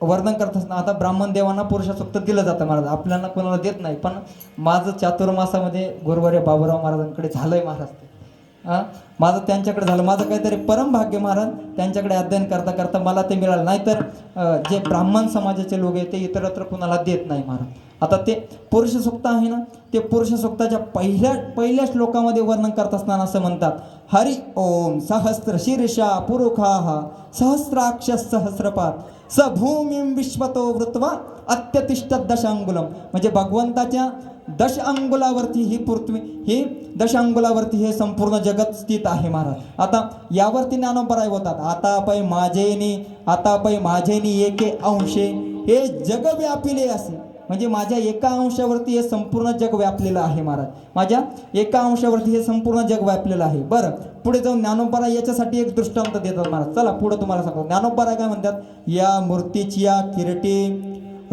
वर्णन करत असताना आता ब्राह्मण देवांना पुरुष सूक्त दिलं जातं महाराज, आपल्याला कोणाला देत नाही. पण माझं चातुर्मासामध्ये गुरुवारी बाबूराव महाराजांकडे झालंय महाराज ते. माझं त्यांच्याकडे झालं, माझं काहीतरी परम भाग्य महाराज, त्यांच्याकडे अध्ययन करता करता मला ते मिळालं. नाहीतर जे ब्राह्मण समाजाचे लोक आहेत ते इतरत्र कुणाला देत नाही महाराज. आता ते पुरुष सूक्त आहे ना, ते पुरुष सूक्ताच्या पहिल्या श्लोकामध्ये वर्णन करत असताना असं म्हणतात हरि ओम सहस्र शीर्षा पुरुखाः सहस्राक्ष सहस्रपात स भूमिं विश्वतो वृत्वा अत्यतिष्ठत दशांगुलम. म्हणजे भगवंताच्या 10 अंगुलावरती ही पृथ्वी, ही 10 अंगुलावरती हे संपूर्ण जगत स्थित आहे महाराज. आता यावरती ज्ञानोबराय होतात आता पै माझेनी एके अंशे हे जग व्यापिले असे. म्हणजे माझ्या एका अंशावरती हे संपूर्ण जग व्यापलेलं आहे महाराज, माझ्या एका अंशावरती हे संपूर्ण जग व्यापलेलं आहे. बरं, पुढे जाऊन ज्ञानोबराय याच्यासाठी एक दृष्टांत देतात महाराज. चला पुढे तुम्हाला सांगतो. ज्ञानोबराय काय म्हणतात, या मूर्तीची या किरटी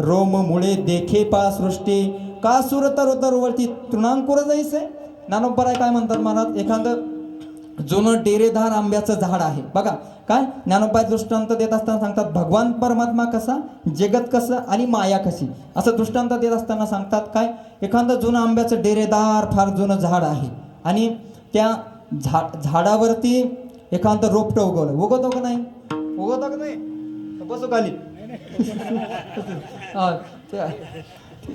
रोम मुळे देखे पा सृष्टी का सुर तरोवरती तृणांकुर जायचे. ज्ञानोबराय काय म्हणतात महाराज, एखादं जुनं डेरेदार आंब्याचं झाड आहे बघा, काय ज्ञानोबराय दृष्टांत देत असताना सांगतात भगवान परमात्मा कसा, जगत कसं आणि माया कशी, असं दृष्टांत देत असताना सांगतात काय, एखादं जुनं आंब्याचं डेरेदार फार जुनं झाड आहे आणि त्या झाडावरती एखादं रोपटं उगवतो का नाही, बसू खाली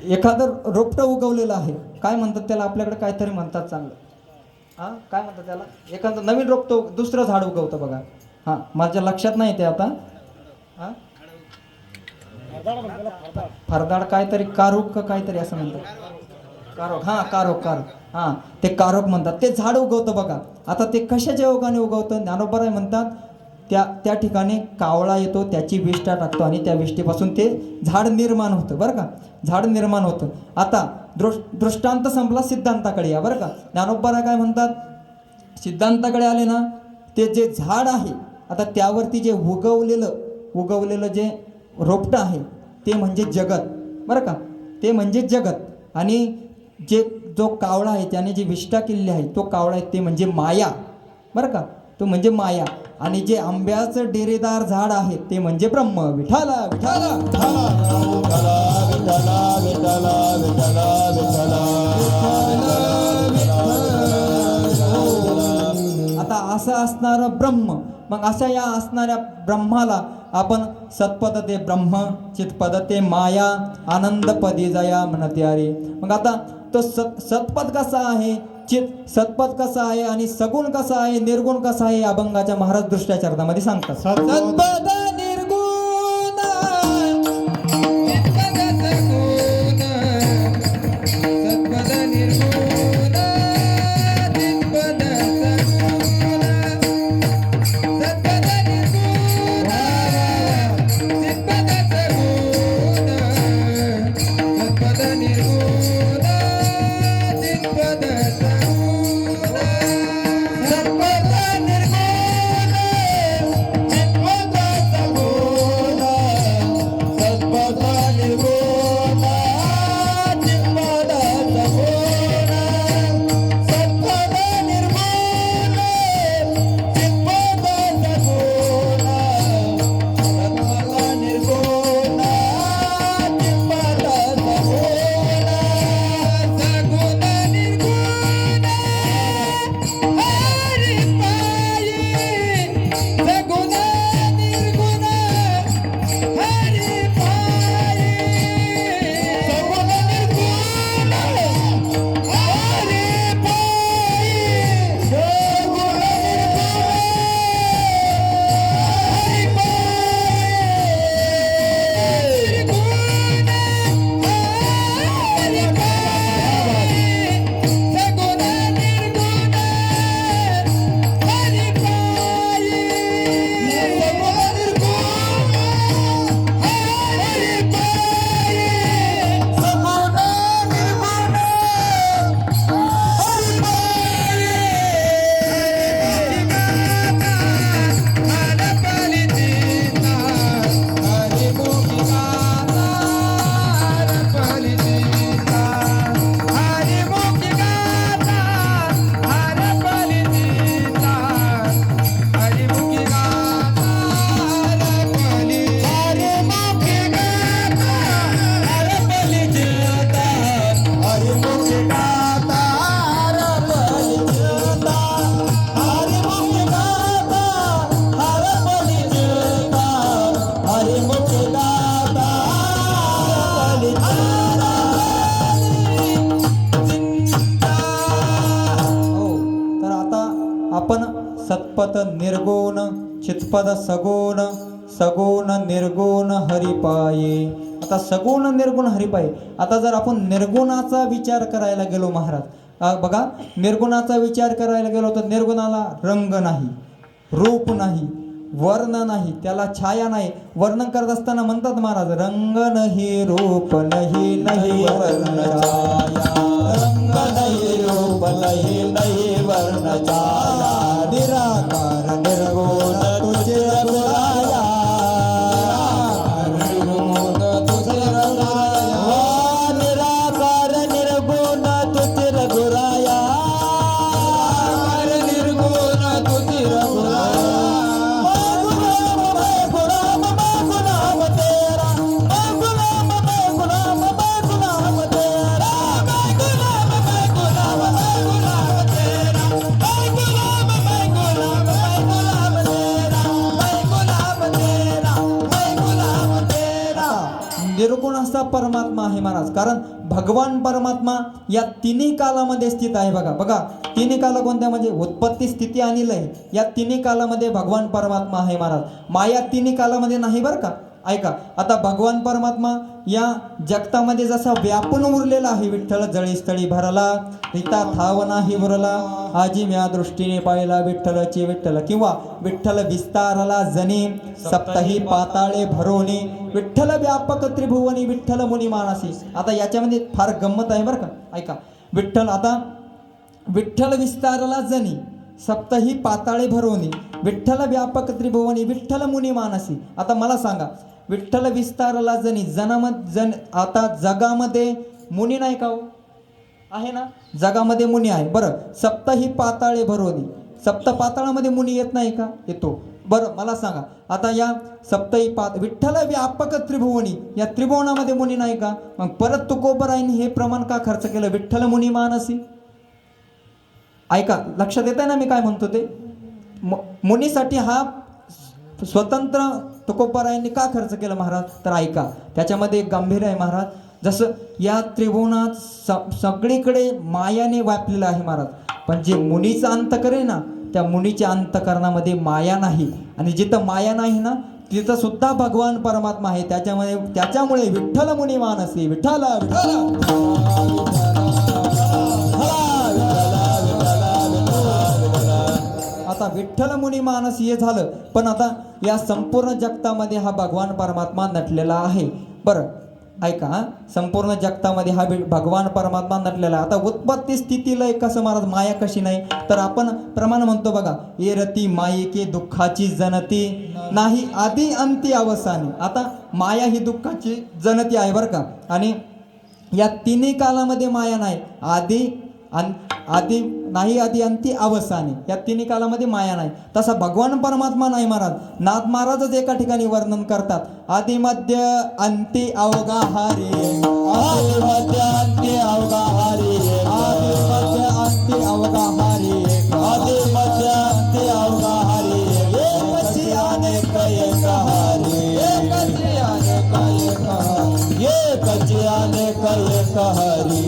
एखादं रोपटं उगवलेलं आहे, काय म्हणतात त्याला, आपल्याकडे काहीतरी म्हणतात चांगलं, काय म्हणतात त्याला, एखादं नवीन रोपटं दुसरं झाड उगवतं बघा. माझ्या लक्षात नाही ते आता. फरदाड काहीतरी, कारोक का काहीतरी असं म्हणतात, कारोक. ते कारोक म्हणतात. ते झाड उगवतं बघा. आता ते कशाच्या योगाने उगवतं, ज्ञानोबराय म्हणतात त्या ठिकाणी कावळा येतो, त्याची विष्ठा टाकतो आणि त्या विष्ठेपासून ते झाड निर्माण होतं बरं का, झाड निर्माण होतं. आता दृष्टांत संपला, सिद्धांताकडे या बरं का. ज्ञानोबाला काय म्हणतात, सिद्धांताकडे आले ना, ते जे झाड आहे आता त्यावरती जे उगवलेलं जे रोपटं आहे ते म्हणजे जगत बरं का, ते म्हणजे जगत. आणि जो कावळा आहे त्याने जी विष्ठा केलेली आहे तो कावळा आहे ते म्हणजे माया बरं का, तो म्हणजे माया. आणि जे आंब्याचं डेरेदार झाड आहे ते म्हणजे ब्रह्म. विठाला विठाला विठ्ठला विठ्ठला विठ्ठला विठ्ठला आता असं असणारं ब्रह्म, मग अशा या असणाऱ्या ब्रह्माला आपण सत्पद ते ब्रह्म, चितपद ते माया, आनंद पदी जया म्हणते अरे. मग आता तो सत्पद कसा आहे, चित सत्पद कसा आहे आणि सगुण कसा आहे, निर्गुण कसा आहे, या अभंगाच्या महाराज दृष्ट्याचरणामध्ये सांगतात. सत्पद निर्गुण चित्पद सगुण, सत्पद निर्गुण चित्पद सगुण, सत्पद निर्गुण चित्पद सगुण, सत्पद निर्गुण चित्पद सगुण, सत्पद निर्गुण चित्पद सगुण, सत्पद निर्गुण चित्पद सगुण, सत्पद निर्गुण चित्पद सगुण, सत्पद निर्गुण चित्पद सगुण, सगुण निर्गुण हरि पाये, सगुण निर्गुण हरि पाये, सगुण निर्गुण हरि पाये, सगुण आपण सत्पद निर्गुण चितपद सगुण सगुण निर्गुण हरिपाये. आता सगुण निर्गुण हरिपाये. आता जर आपण निर्गुणाचा विचार करायला गेलो महाराज, बघा निर्गुणाचा विचार करायला गेलो तर निर्गुणाला रंग नाही, रूप नाही, वर्ण नाही, त्याला छाया नाही. वर्णन करत असताना म्हणतात महाराज, रंग नाही रूप नाही नाही वर्ण छाया, रंग नहीं रूप नहीं नहीं वर्ण छाया, निराकार निर्गुण तुझे रघुराया, निर्गुण तुझे रघुराया, निराकार निर्गुण तुझे रघुराया, निर्गुण तुझे रघुराया. मैं गुलाम तेरा, मैं गुलाम तेरा, मैं गुलाम तेरा, मैं गुलाम तेरा, मैं गुलाम तेरा. निर्गुण असा परमात्मा आहे महाराज. कारण भगवान परमात्मा या तिन्ही कालामध्ये स्थित आहे. बघा तिन्ही काल कोणत्या, म्हणजे उत्पत्ती स्थिती आणि लय, या तिन्ही कालामध्ये भगवान परमात्मा आहे महाराज. माया तिन्ही कालामध्ये नाही बरं का. ऐका, आता भगवान परमात्मा या जगतामध्ये जसा व्यापून उरलेला आहे, विठ्ठल जळीस्थळी भरला रिता ठाव नाही उरला, आजी म्या दृष्टीने पाहिला विठ्ठलची विठ्ठल, किंवा विठ्ठल विस्तारला जनी सप्तही पाताळे भरोनी, विठ्ठल व्यापक त्रिभुवनी विठ्ठल मुनी मानसी. आता याच्यामध्ये फार गंमत आहे बरं का. ऐका, विठ्ठल विस्तारला जनी सप्तही पाताळे भरोनी, विठ्ठल व्यापक त्रिभुवनी विठ्ठल मुनी मानसी. आता मला सांगा, विठ्ठल विस्तारला जनी आता जगामध्ये मुनी नाही का हो? आहे ना, जगामध्ये मुनी आहे. बरं, सप्तही पाताळे भरोनी, सप्त पाताळामध्ये मुनी येत नाही का? येतो. बरं मला सांगा, आता या सप्तही विठ्ठल व्यापक त्रिभुवनी, या त्रिभुवनामध्ये मुनी नाही का? मग परत तुकोबरायांनी हे प्रमाण का खर्च केलं, विठ्ठल मुनी मानसी? ऐका, लक्षात येत आहे ना मी काय म्हणतो ते? मुनीसाठी हा स्वतंत्र तुकोबरायांनी का खर्च केला महाराज? तर ऐका, त्याच्यामध्ये एक गांभीर्य आहे महाराज. जसं या त्रिभुवनात सगळीकडे मायाने व्यापलेलं आहे महाराज, पण जे मुनीचा अंतकरण आहे ना, त्या मुनीच्या अंतकरणामध्ये माया नाही. आणि जिथं माया नाही ना, तिथं सुद्धा भगवान परमात्मा आहे. त्याच्यामुळे विठ्ठल मुनी मानसी, विठ्ठल आता विठ्ठल मुनी मानस हे झालं. पण आता या संपूर्ण जगतामध्ये हा भगवान परमात्मा नटलेला आहे. बरं ऐका, संपूर्ण जगतामध्ये हा भगवान परमात्मा नटलेला आहे. आता उत्पत्ती स्थितीला एक कसं महाराज, माया कशी नाही? तर आपण प्रमाण म्हणतो बघा, एरती मायेके दुःखाची जनती नाही आधी अंती अवसानी. आता माया ही दुःखाची जनती आहे बरं का. आणि या तिन्ही कालामध्ये माया नाही, आधी नाही आधी अंती अवसानी, या तिन्ही कालामध्ये माया नाही. तसा भगवान परमात्मा नाही महाराज. नाथ महाराजच एका ठिकाणी वर्णन करतात, आदि मध्य अंती अवघा हारी, आदि मध्य अंती अवघा हारी, आदि मध्य अंती अवघा हारी, आदि मध्य अंती अवघा हारी, एकची अनेक एक हारी, एकची अनेक एक हारी, एकची अनेक एक हारी.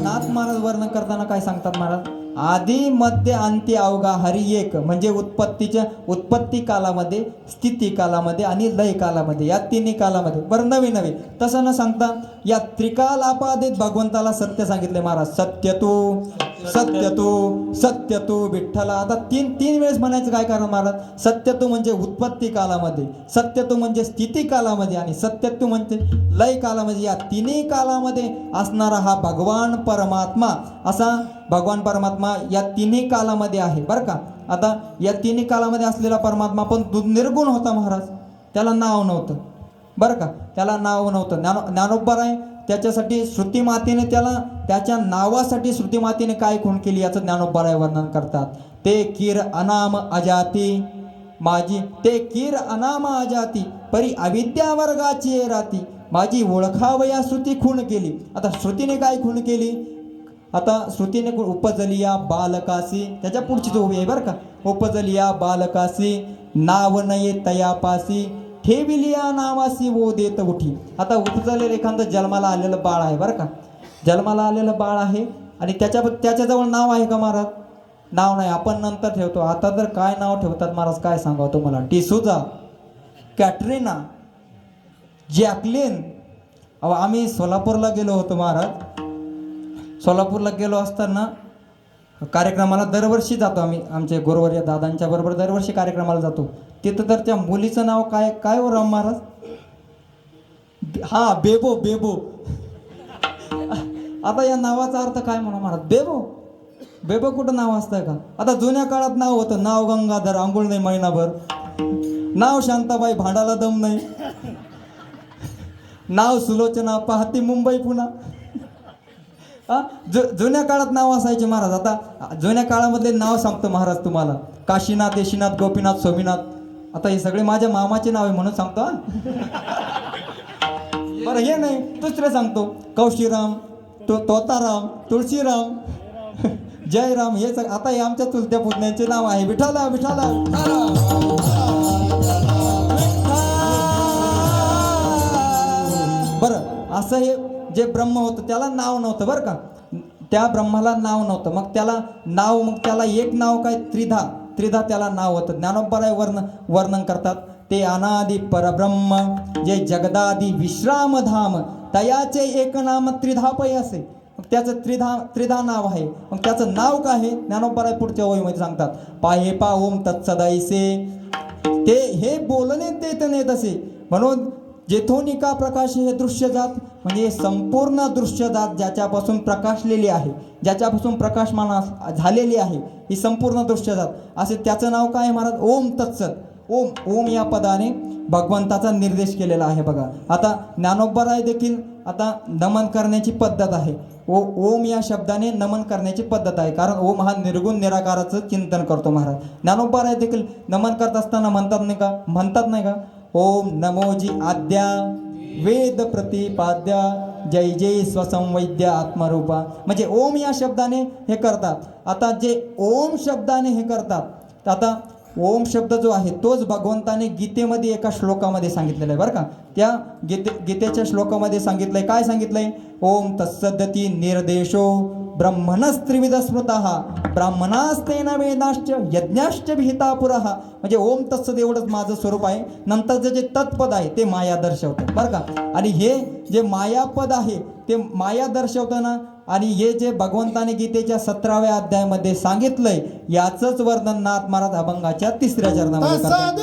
नाथ महाराज वर्णन करताना काय सांगतात महाराज? आदि मध्य अंती अवघा हरी एक, म्हणजे उत्पत्ती कालामध्ये, स्थिती कालामध्ये आणि लय कालामध्ये, या तिन्ही कालामध्ये. बरं नवे तसं न सांगता या त्रिकालापादित भगवंताला सत्य सांगितले महाराज. सत्य तू विठ्ठला. आता तीन वेळेस म्हणायचं काय कारण महाराज? सत्य तू म्हणजे उत्पत्ती कालामध्ये, सत्य तू म्हणजे स्थिती कालामध्ये, आणि सत्य तू म्हणजे लय कालामध्ये. या तिन्ही कालामध्ये असणारा हा भगवान परमात्मा, असा भगवान परमात्मा या तिन्ही कालामध्ये आहे बरं का. आता या तिन्ही कालामध्ये असलेला परमात्मा पण निर्गुण होता महाराज, त्याला नाव नव्हतं बरं का, त्याला नाव नव्हतं. ज्ञानोबा आहे, त्याच्यासाठी श्रुतीमातेने त्याच्या नावासाठी श्रुतीमातेने काय खूण केली याचं ज्ञानोबा राय वर्णन करतात. ते कीर अनाम अजाती माझी, ते कीर अनाम अजाती परी अविद्या वर्गाची राती, माझी ओळखावया श्रुती खूण केली. आता श्रुतीने काय खूण केली? आता श्रुतीने उपजलिया बालकासी, त्याच्या पुढची उभी आहे बरं का, उपजलिया बालकासी नाव नये तयापासी, ठेविलिया नावासी वो देत उठी. आता उपजलेलं एखादं जन्माला आलेलं बाळ आहे बरं का, जन्माला आलेलं बाळ आहे आणि त्याच्याजवळ नाव आहे का महाराज? नाव नाही, आपण नंतर ठेवतो. आता तर काय नाव ठेवतात महाराज, काय सांगावं तुम्हाला? टिसूजा, कॅटरीना, जॅकलिन. आम्ही सोलापूरला गेलो होतो महाराज. सोलापूरला गेलो असताना कार्यक्रमाला दरवर्षी जातो आम्ही, आमचे गुरुवर्य दादांच्या बरोबर दरवर्षी कार्यक्रमाला जातो. तिथं तर त्या मुलीचं नाव काय हो राम महाराज? हा, बेबो. आता या नावाचा अर्थ काय म्हणा महाराज? बेबो कुठं नाव असतंय का? आता जुन्या काळात नाव होतं, नाव गंगाधर, आंघोळ नाही महिनाभर, नाव शांताबाई, भांडाला दम नाही, नाव सुलोचना, पाहती मुंबई पुन्हा. जुन्या काळात नाव असायचे महाराज. आता जुन्या काळामधले नाव सांगतो महाराज तुम्हाला, काशीनाथ, येशीनाथ, गोपीनाथ, स्वामीनाथ. आता हे सगळे माझ्या मामाचे नाव आहे म्हणून सांगतो. बरं हे नाही, दुसरे सांगतो, कौशीराम, तोताराम, तुळशीराम, जयराम. हे आता हे आमच्या चुलत्या पुतण्यांचे नाव आहे. विठाला. बरं असं हे जे ब्रह्म होतं त्याला नाव नव्हतं बरं का, त्या ब्रह्माला नाव नव्हतं. मग त्याला एक नाव काय, त्रिधा त्याला नाव होतं. ज्ञानोबा राय वर्णन करतात, ते अनादि परब्रह्म जे जगदादि विश्रामधाम तयाचे एक नाम त्रिधापय असे. मग त्याचं त्रिधा नाव आहे. मग त्याचं नाव काय आहे? ज्ञानोबराय पुढच्या ओळीमध्ये सांगतात, पाहे पा ओम तत्सदाईसे. ते हे बोलणे ते नेत असे. म्हणून जेथोनिका प्रकाश हे दृश्यजात म्हणजे संपूर्ण दृश्यजात ज्याच्यापासून प्रकाशलेली आहे, ज्याच्यापासून प्रकाशमान झालेली आहे ही संपूर्ण दृश्यजात असे त्याचं नाव काय महाराज? ओम तत्सत. ओम ओम या पदाने भगवंताचा निर्देश केलेला आहे. बघा आता ज्ञानोबराय देखील आता नमन करण्याची पद्धत आहे. ओम या शब्दाने नमन करण्याची पद्धत आहे, कारण ओम हा निर्गुण निराकाराचं चिंतन करतो महाराज. ज्ञानोबराय देखील नमन करत असताना म्हणतात नाही का ओम नमोजी आद्या वेद प्रतिपाद्या जय जय स्वसंवैद्य आत्मरूपा. म्हणजे ओम या शब्दाने हे करतात. आता जे ओम शब्दाने हे करतात, आता ओम शब्द जो आहे तोच भगवंताने गीतेमध्ये एका श्लोकामध्ये सांगितलेला आहे बरं का. त्या गीतेच्या श्लोकामध्ये सांगितलंय, काय सांगितलंय? ओम तत्सदती निर्देशो ब्रह्मणस्त्रिविध स्मृतः ब्राह्मणास्तेन वेदाश्च यज्ञाश्च विहिता पुरः. म्हणजे ओम तत्सद एवढंच माझं स्वरूप आहे. नंतरचं जे तत्पद आहे ते माया दर्शवतं बरं का. आणि हे जे मायापद आहे ते माया दर्शवताना आणि हे जे भगवंताने गीतेच्या 17व्या अध्यायामध्ये सांगितलंय याचंच वर्णन नाथ महाराज अभंगाच्या 3ऱ्या चरणामध्ये करतात.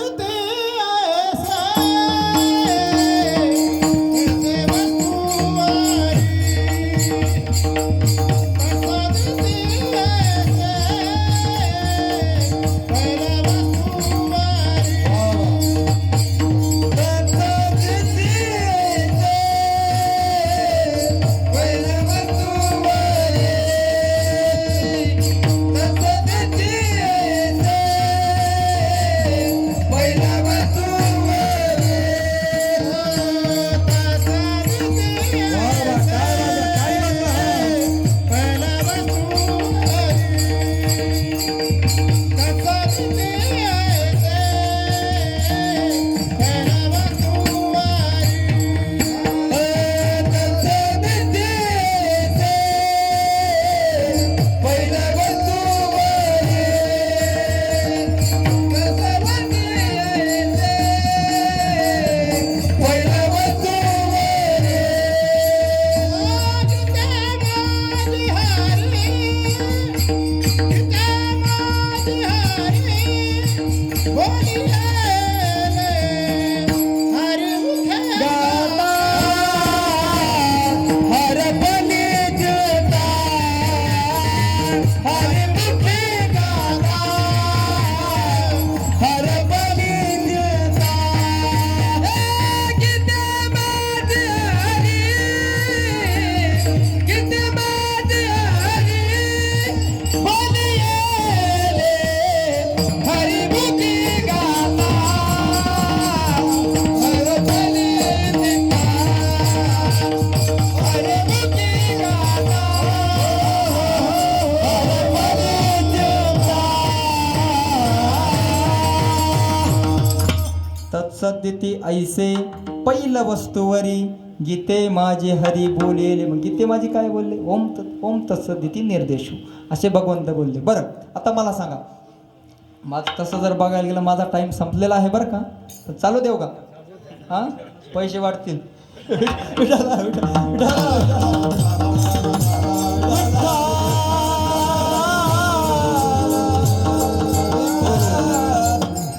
तत्सदिती ऐसे पैल वस्तूवरी गीते माझे हरी बोलेले. मग गीते माझी काय बोलले? ओम तत्सदिती निर्देशू असे भगवंत बोलले. बरं आता मला सांगा, माझं तसं जर बघायला गेलं माझा टाइम संपलेला आहे बरं का. तर चालू देऊ का? हां पैसे वाढतील.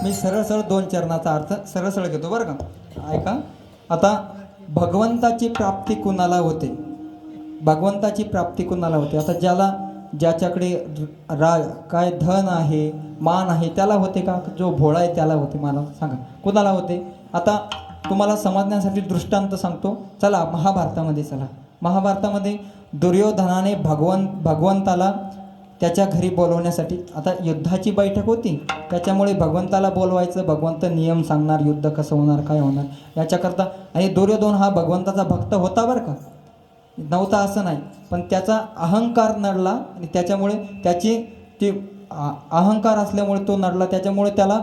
मी सरळ 2 चरणाचा अर्थ सरळ घेतो बरं का. ऐका आता, भगवंताची प्राप्ती कुणाला होते? भगवंताची प्राप्ती कुणाला होते? आता ज्याच्याकडे काय धन आहे मान आहे त्याला होते का? जो भोळा आहे त्याला होते? मला सांगा कुणाला होते? आता तुम्हाला समजण्यासाठी दृष्टांत सांगतो. चला महाभारतामध्ये चला. महाभारतामध्ये दुर्योधनाने भगवंताला त्याच्या घरी बोलवण्यासाठी, आता युद्धाची बैठक होती त्याच्यामुळे भगवंताला बोलवायचं, भगवंत नियम सांगणार, युद्ध कसं होणार काय होणार याच्याकरता. आणि दुर्योधन हा भगवंताचा भक्त होता बरं का, नव्हता असं नाही, पण त्याचा अहंकार नडला आणि त्याच्यामुळे त्याची ती अहंकार असल्यामुळे तो नडला, त्याच्यामुळे त्याला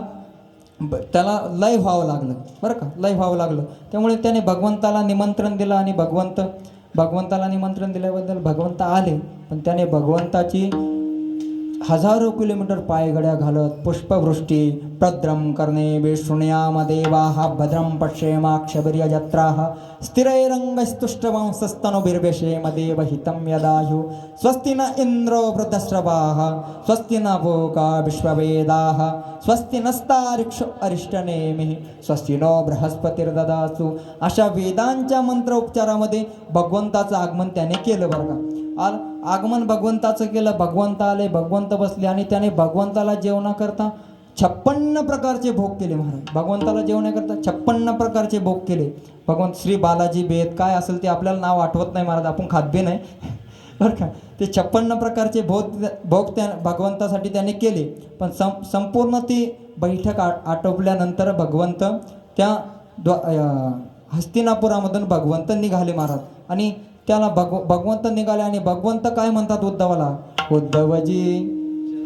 लय व्हावं लागलं बरं का, लय व्हावं लागलं. त्यामुळे त्याने भगवंताला निमंत्रण दिलं आणि भगवंताला निमंत्रण दिल्याबद्दल भगवंत आले, पण त्याने भगवंताची हजारो किलोमीटर पायगड्या घालत पुष्पवृष्टी प्रद्रम करणे विष्णुयामदेवाः भद्रं पश्येमाक्षभिर्य जत्राः स्थिरैरङ्गस्तुष्टवंसस्तनुभिर्वेशेमदेव हितं यदायुः स्वस्ति न इन्द्रो वृद्धश्रवाः स्वस्ति न भोगा विश्ववेदाः स्वस्ति नस्तारिक्षो अरिष्टनेमिः स्वस्ति नो बृहस्पतिर्ददातु. अशा वेदांच्या मंत्र उपचारामध्ये भगवंताचं आगमन त्याने केलं बरं का. आगमन भगवंताचं केलं, भगवंत आले, भगवंत बसले आणि त्याने भगवंताला जेवणाकरता 56 प्रकारचे भोग केले महाराज. भगवंताला जेवण्याकरता 56 प्रकारचे भोग केले. भगवंत श्री बालाजी बेत काय असेल ते आपल्याला नाव आठवत नाही महाराज, आपण खात बी नाही बरं का. ते 56 प्रकारचे भोग त्या भगवंतासाठी त्याने केले. पण संपूर्ण ती बैठक आटोपल्यानंतर भगवंत त्या हस्तिनापुरामधून भगवंत निघाले महाराज. आणि त्याला भगवंत निघाले आणि भगवंत काय म्हणतात उद्धवाला, उद्धवजी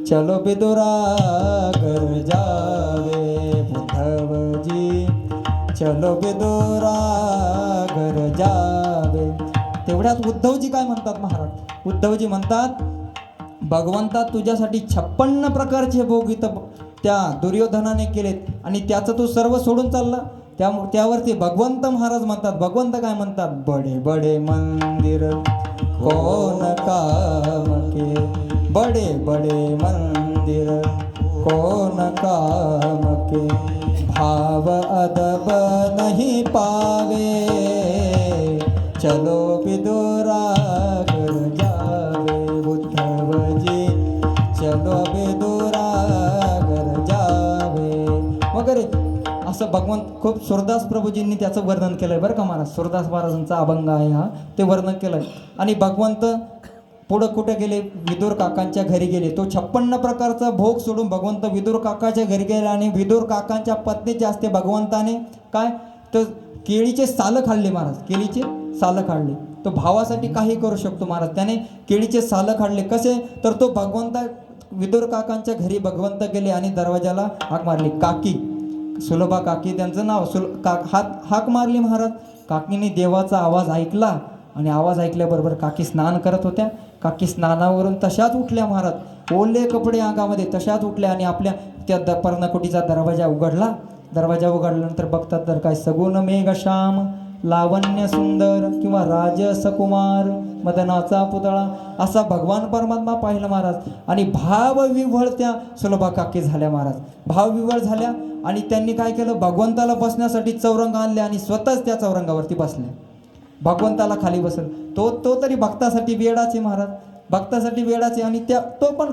चलो बिदुरा घर जावे, उद्धवजी चलो बिदुरा घर जावे. तेवढ्यात उद्धवजी काय म्हणतात महाराज, उद्धवजी म्हणतात भगवंता तुझ्यासाठी 56 प्रकारचे भोग इथं त्या दुर्योधनाने केलेत आणि त्याचं तू सर्व सोडून चालला. त्यावरती भगवंत महाराज म्हणतात, भगवंत काय म्हणतात, बडे बडे मंदिर कोण काम के, बडे बडे मंदिर कोण काम के, भाव अदब नहीं पावे, चलो बिदुरा घर जावे, उद्धवजी चलो बिदुरा घर जावे वगैरे असं भगवंत खूप सूरदास प्रभूजींनी त्याचं वर्णन केलंय बरं का महाराज. सूरदास महाराजांचा अभंग आहे हा, ते वर्णन केलंय. आणि भगवंत पुढं कुठे गेले, विदुर काकांच्या घरी गेले. तो 56 प्रकारचा भोग सोडून भगवंत विदुर काकाच्या घरी गेले आणि विदुर काकांच्या पत्नीचे असते भगवंताने काय तर केळीचे सालं खाल्ले महाराज, केळीचे सालं खाल्ले. तो भावासाठी काही करू शकतो महाराज, त्याने केळीचे सालं खाल्ले. कसे तर तो भगवंत विदुर काकांच्या घरी भगवंत गेले आणि दरवाजाला हाक मारली. काकी सुलभा काकी त्यांचं नाव हाक मारली महाराज. काकीने देवाचा आवाज ऐकला आणि आवाज ऐकल्याबरोबर काकी स्नान करत होत्या. काकी स्नानावरून तशाच उठल्या महाराज, ओले कपडे अंगामध्ये तशाच उठल्या आणि आपल्या त्या पर्णकुटीचा दरवाजा उघडला. दरवाजा उघडल्यानंतर बघतात तर काय, सगुण मेघश्याम लावण्य सुंदर किंवा राजसकुमार मदनाचा पुतळा असा भगवान परमात्मा पाहिलं महाराज. आणि भावविव्हळ त्या सुलभा काकी झाल्या महाराज, भावविव्हळ झाल्या. आणि त्यांनी काय केलं, भगवंताला बसण्यासाठी चौरंग आणले आणि स्वतःच त्या चौरंगावरती बसले. भगवंताला खाली बसल तो तरी भक्तासाठी वेडाचे महाराज, भक्तासाठी वेडाचे. आणि तो पण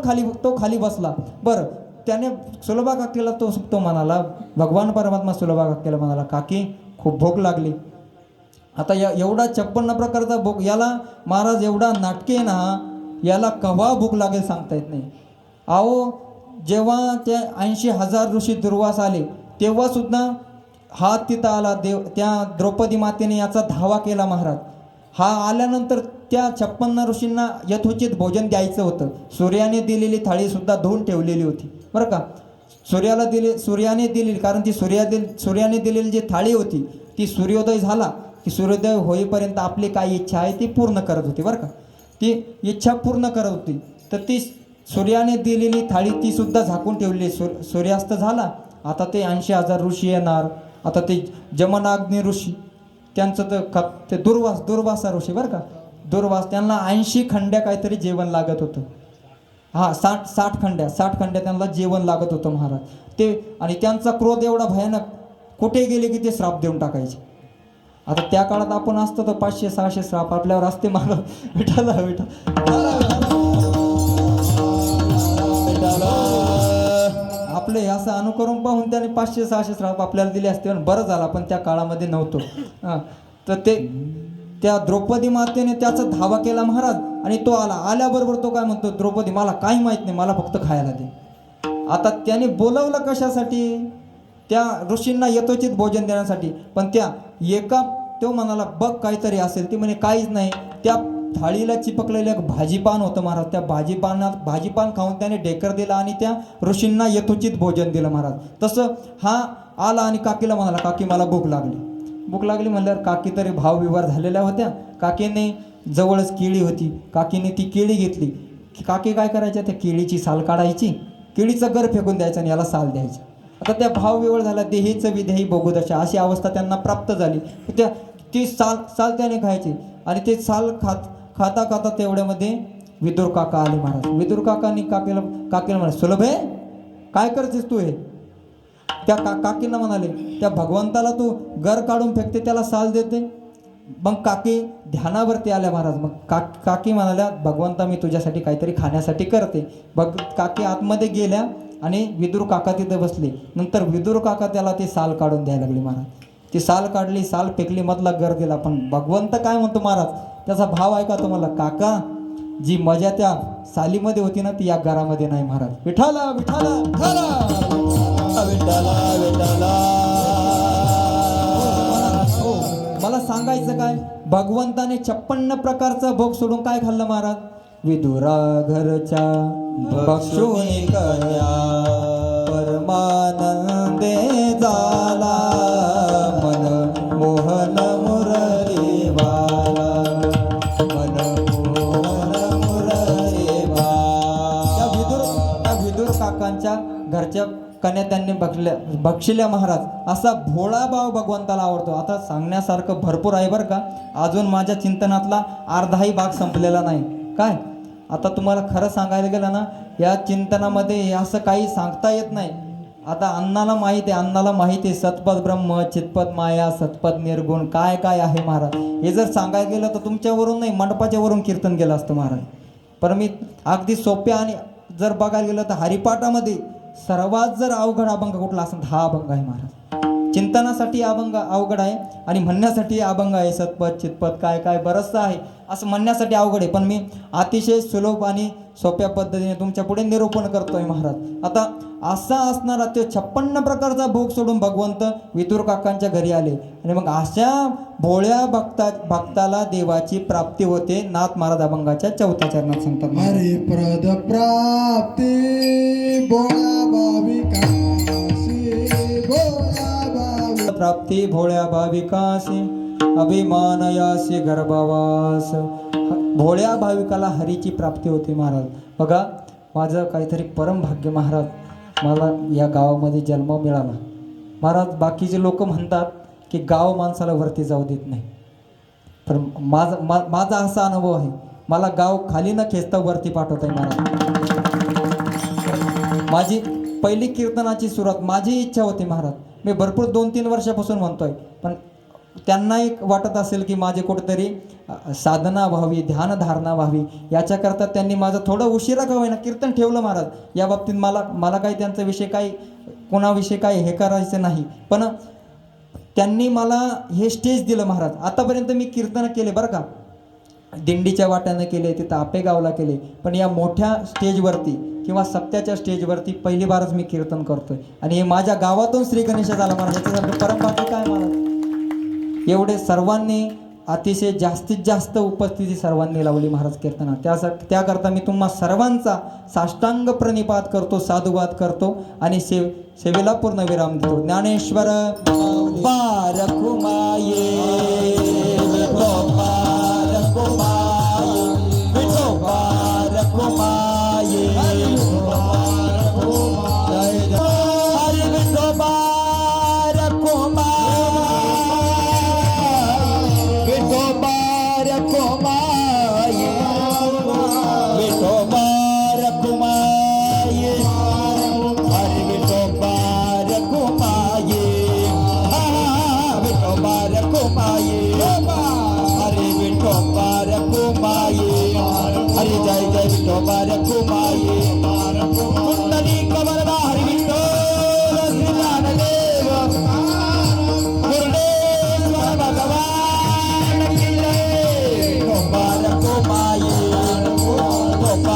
खाली बसला. बरं त्याने सुलभा काकीला तो म्हणाला, भगवान परमात्मा सुलभा काकीला म्हणाला, काकी खूप भूक लागली. आता एवढा 56 प्रकारचा भूक, याला महाराज एवढा नाटके ना, याला केव्हा भूक लागेल सांगता येत नाही. अहो जेव्हा त्या 80,000 ऋषी दुर्वास आले तेव्हा सुद्धा हा तिथं आला. त्या द्रौपदी मातेने याचा धावा केला महाराज. हा आल्यानंतर त्या 56 ऋषींना यथोचित भोजन द्यायचं होतं. सूर्याने दिलेली थाळी सुद्धा धुवून ठेवलेली होती बरं का. सूर्याने दिलेली, कारण ती सूर्याने दिलेली जी थाळी होती ती सूर्योदय झाला की सूर्योदय होईपर्यंत आपली काय इच्छा आहे ती पूर्ण करत होती बरं का. ती इच्छा पूर्ण करत होती. तर ती सूर्याने दिलेली थाळी ती सुद्धा झाकून ठेवली. सूर्यास्त झाला, आता ते 80,000 ऋषी येणार. आता ते जमनाग्नी ऋषी त्यांचं तर ते दुर्वासा ऋषी बरं का, दुर्वास, त्यांना 80 खंड्या काहीतरी जेवण लागत होतं. हा 60 खंड्या त्यांना जेवण लागत होतं महाराज. ते आणि त्यांचा क्रोध एवढा भयानक, कुठे गेले की ते श्राप देऊन टाकायचे. आता त्या काळात आपण असतो तर 500-600 श्राप आपल्यावर असते मागं. विठाला आपले असं अनुकरण पाहून त्याने 500-600 श्राप आपल्याला दिले असते. पण बरं झालं पण त्या काळामध्ये नव्हतो. तर ते त्या द्रौपदी मातेने त्याचा धावा केला महाराज. आणि तो आल्याबरोबर तो काय म्हणतो, द्रौपदी मला काही माहित नाही, मला फक्त खायला दे. आता त्याने बोलवलं कशासाठी, त्या ऋषींना यथोचित भोजन देण्यासाठी. पण तो म्हणाला बघ काहीतरी असेल. ती म्हणे काहीच नाही. त्या थाळीला चिपकलेलं एक भाजीपान होतं महाराज. त्या भाजीपान खाऊन त्याने ढेकर दिला आणि त्या ऋषींना यथोचित भोजन दिलं महाराज. तसं हा आला आणि काकीला म्हणाला, काकी मला भूक लागली म्हणल्यावर काकी तरी भावविवार झालेल्या होत्या. काकीने जवळच केळी होती, काकीने ती केळी घेतली. काकी काय करायच्या, त्या केळीची साल काढायची, केळीचं गर फेकून द्यायचं आणि याला साल द्यायची. आता त्या भाव विवळ झाला, देहीचं विधेही बघू दशा अशी अवस्था त्यांना प्राप्त झाली. त्या ती साल त्याने खायची आणि ते साल खाता खाता तेवढ्यामध्ये विदुर काका आले महाराज. विदुर काकांनी काकीला म्हणाले, सुलभे काय करतेस तू हे? त्या काकींना म्हणाले, त्या भगवंताला तू गर काढून फेकते, त्याला साल देते. मग काकी ध्यानावरती आल्या महाराज. मग काकी म्हणाल्या, भगवंता मी तुझ्यासाठी काहीतरी खाण्यासाठी करते. काकी आतमध्ये गेल्या आणि विदुर काका तिथे बसले. नंतर विदुर काका त्याला ती साल काढून द्यायला लागली महाराज. ती साल काढली, साल फेकली, मधला गर दिला. पण भगवंत काय म्हणतो महाराज, त्याचा भाव ऐका तुम्हाला. काका जी मजा त्या सालीमध्ये होती ना, ती या घरामध्ये नाही महाराज. विठाला विठाला विठ्ठला विठ्ठला. मला सांगायचं काय, भगवंताने 56 प्रकारचा भोग सोडून काय खाल्लं महाराज? विदुरा घरच्या बक्षुनी कन्या परमानंदे झाला, मन मोहन मुरली बाला, मन मोहन मुरली बाला. त्या विदुर काकांच्या घरच्या कन्या त्यांनी बक्षिल्या महाराज. असा भोळा भाव भगवंताला आवडतो. आता सांगण्यासारखं भरपूर आहे बरं का, अजून माझ्या चिंतनातला अर्धाही भाग संपलेला नाही. काय आता तुम्हाला खरं सांगायला गेलं ना, या चिंतनामध्ये असं काही सांगता येत नाही. आता अण्णाला माहीत आहे सत्पद ब्रह्म, चित्पद माया, सत्पद निर्गुण काय काय आहे महाराज. हे जर सांगायला गेलं तर तुमच्यावरून नाही, मंडपाच्या वरून कीर्तन केलं असतं महाराज. पण मी अगदी सोप्या आणि जर बघायला गेलं तर हरिपाठामध्ये सर्वात जर अवघड अभंग कुठला असेल तर हा अभंग आहे महाराज. चिंतनासाठी अभंग अवघड आहे आणि म्हणण्यासाठी अभंग आहे. सत्पद चित्पद काय काय बरंचसं आहे, असं म्हणण्यासाठी अवघड आहे. पण मी अतिशय सुलभ आणि सोप्या पद्धतीने तुमच्या पुढे निरूपण करतोय महाराज. आता असा असणारा तो 56 प्रकारचा भोग सोडून भगवंत विदुर काकांच्या घरी आले आणि मग अशा भोळ्या भक्ताला देवाची प्राप्ती होते. नाथ महाराज अभंगाच्या 4थ्या चरणात सांगतात, हरिप्रद प्राप्ती भोळ्या भाविकासी, प्राप्ती भोळ्या भाविकासी, अभिमानयासी गर्भवास. भोळ्या भाविकाला हरीची प्राप्ती होते महाराज. बघा माझं काहीतरी परम भाग्य महाराज, मला या गावामध्ये जन्म मिळाला महाराज. बाकीचे लोक म्हणतात की गाव माणसाला वरती जाऊ देत नाही, पण माझा असा अनुभव आहे, मला गाव खाली न खेचता वरती पाठवत आहे महाराज. माझी पहिली कीर्तनाची सुरुवात माझी इच्छा होती महाराज. मी भरपूर 2-3 वर्षापासून म्हणतोय, पण त्यांना एक वाटत असेल की माझे कुठेतरी साधना व्हावी, ध्यानधारणा व्हावी, याच्याकरता त्यांनी माझं थोडं उशिरा का होईना कीर्तन ठेवलं महाराज. या बाबतीत मला काही त्यांचा विषय काही कोणाविषयी काही हे करायचं नाही, पण त्यांनी मला हे स्टेज दिलं महाराज. आतापर्यंत मी कीर्तन केले बरं का, दिंडीच्या वाट्यानं केले, तिथं आपेगावला केले, पण या मोठ्या स्टेजवरती किंवा सप्त्याच्या स्टेजवरती पहिली बारच मी कीर्तन करतोय. आणि हे माझ्या गावातून श्री गणेश झाला महाराज. याच्यासारखं परमभाग्य काय महाराज. एवढे सर्वांनी अतिशय जास्तीत जास्त उपस्थिती सर्वांनी लावली महाराज कीर्तनात. त्याकरता मी तुम्हा सर्वांचा साष्टांग प्रणिपात करतो, साधुवाद करतो आणि सेवेला पूर्ण विराम देतो. ज्ञानेश्वर बारकुमाये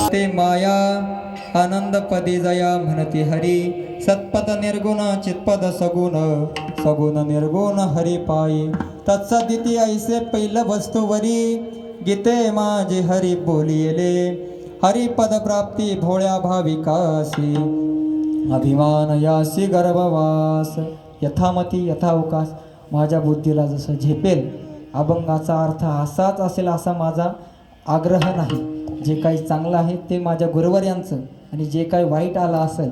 ते माया आनंद पदी जया म्हणती हरी. सत्पद निर्गुण चित्पद सगुण, सगुण निर्गुण हरी पायी. तत्सदिती ऐसे पहिलं वस्तूवरी, गीते माझे हरी बोलिले. हरिपद प्राप्ती भोळ्या भाविकासी, अभिमान यासी गर्भवास. यथामती यथावकाश, माझ्या बुद्धीला जसं झेपेल अभंगाचा अर्थ असाच असेल असा माझा आग्रह नाही. जे काही चांगलं आहे ते माझ्या गुरुवर्यांचं आणि जे काही वाईट आलं असेल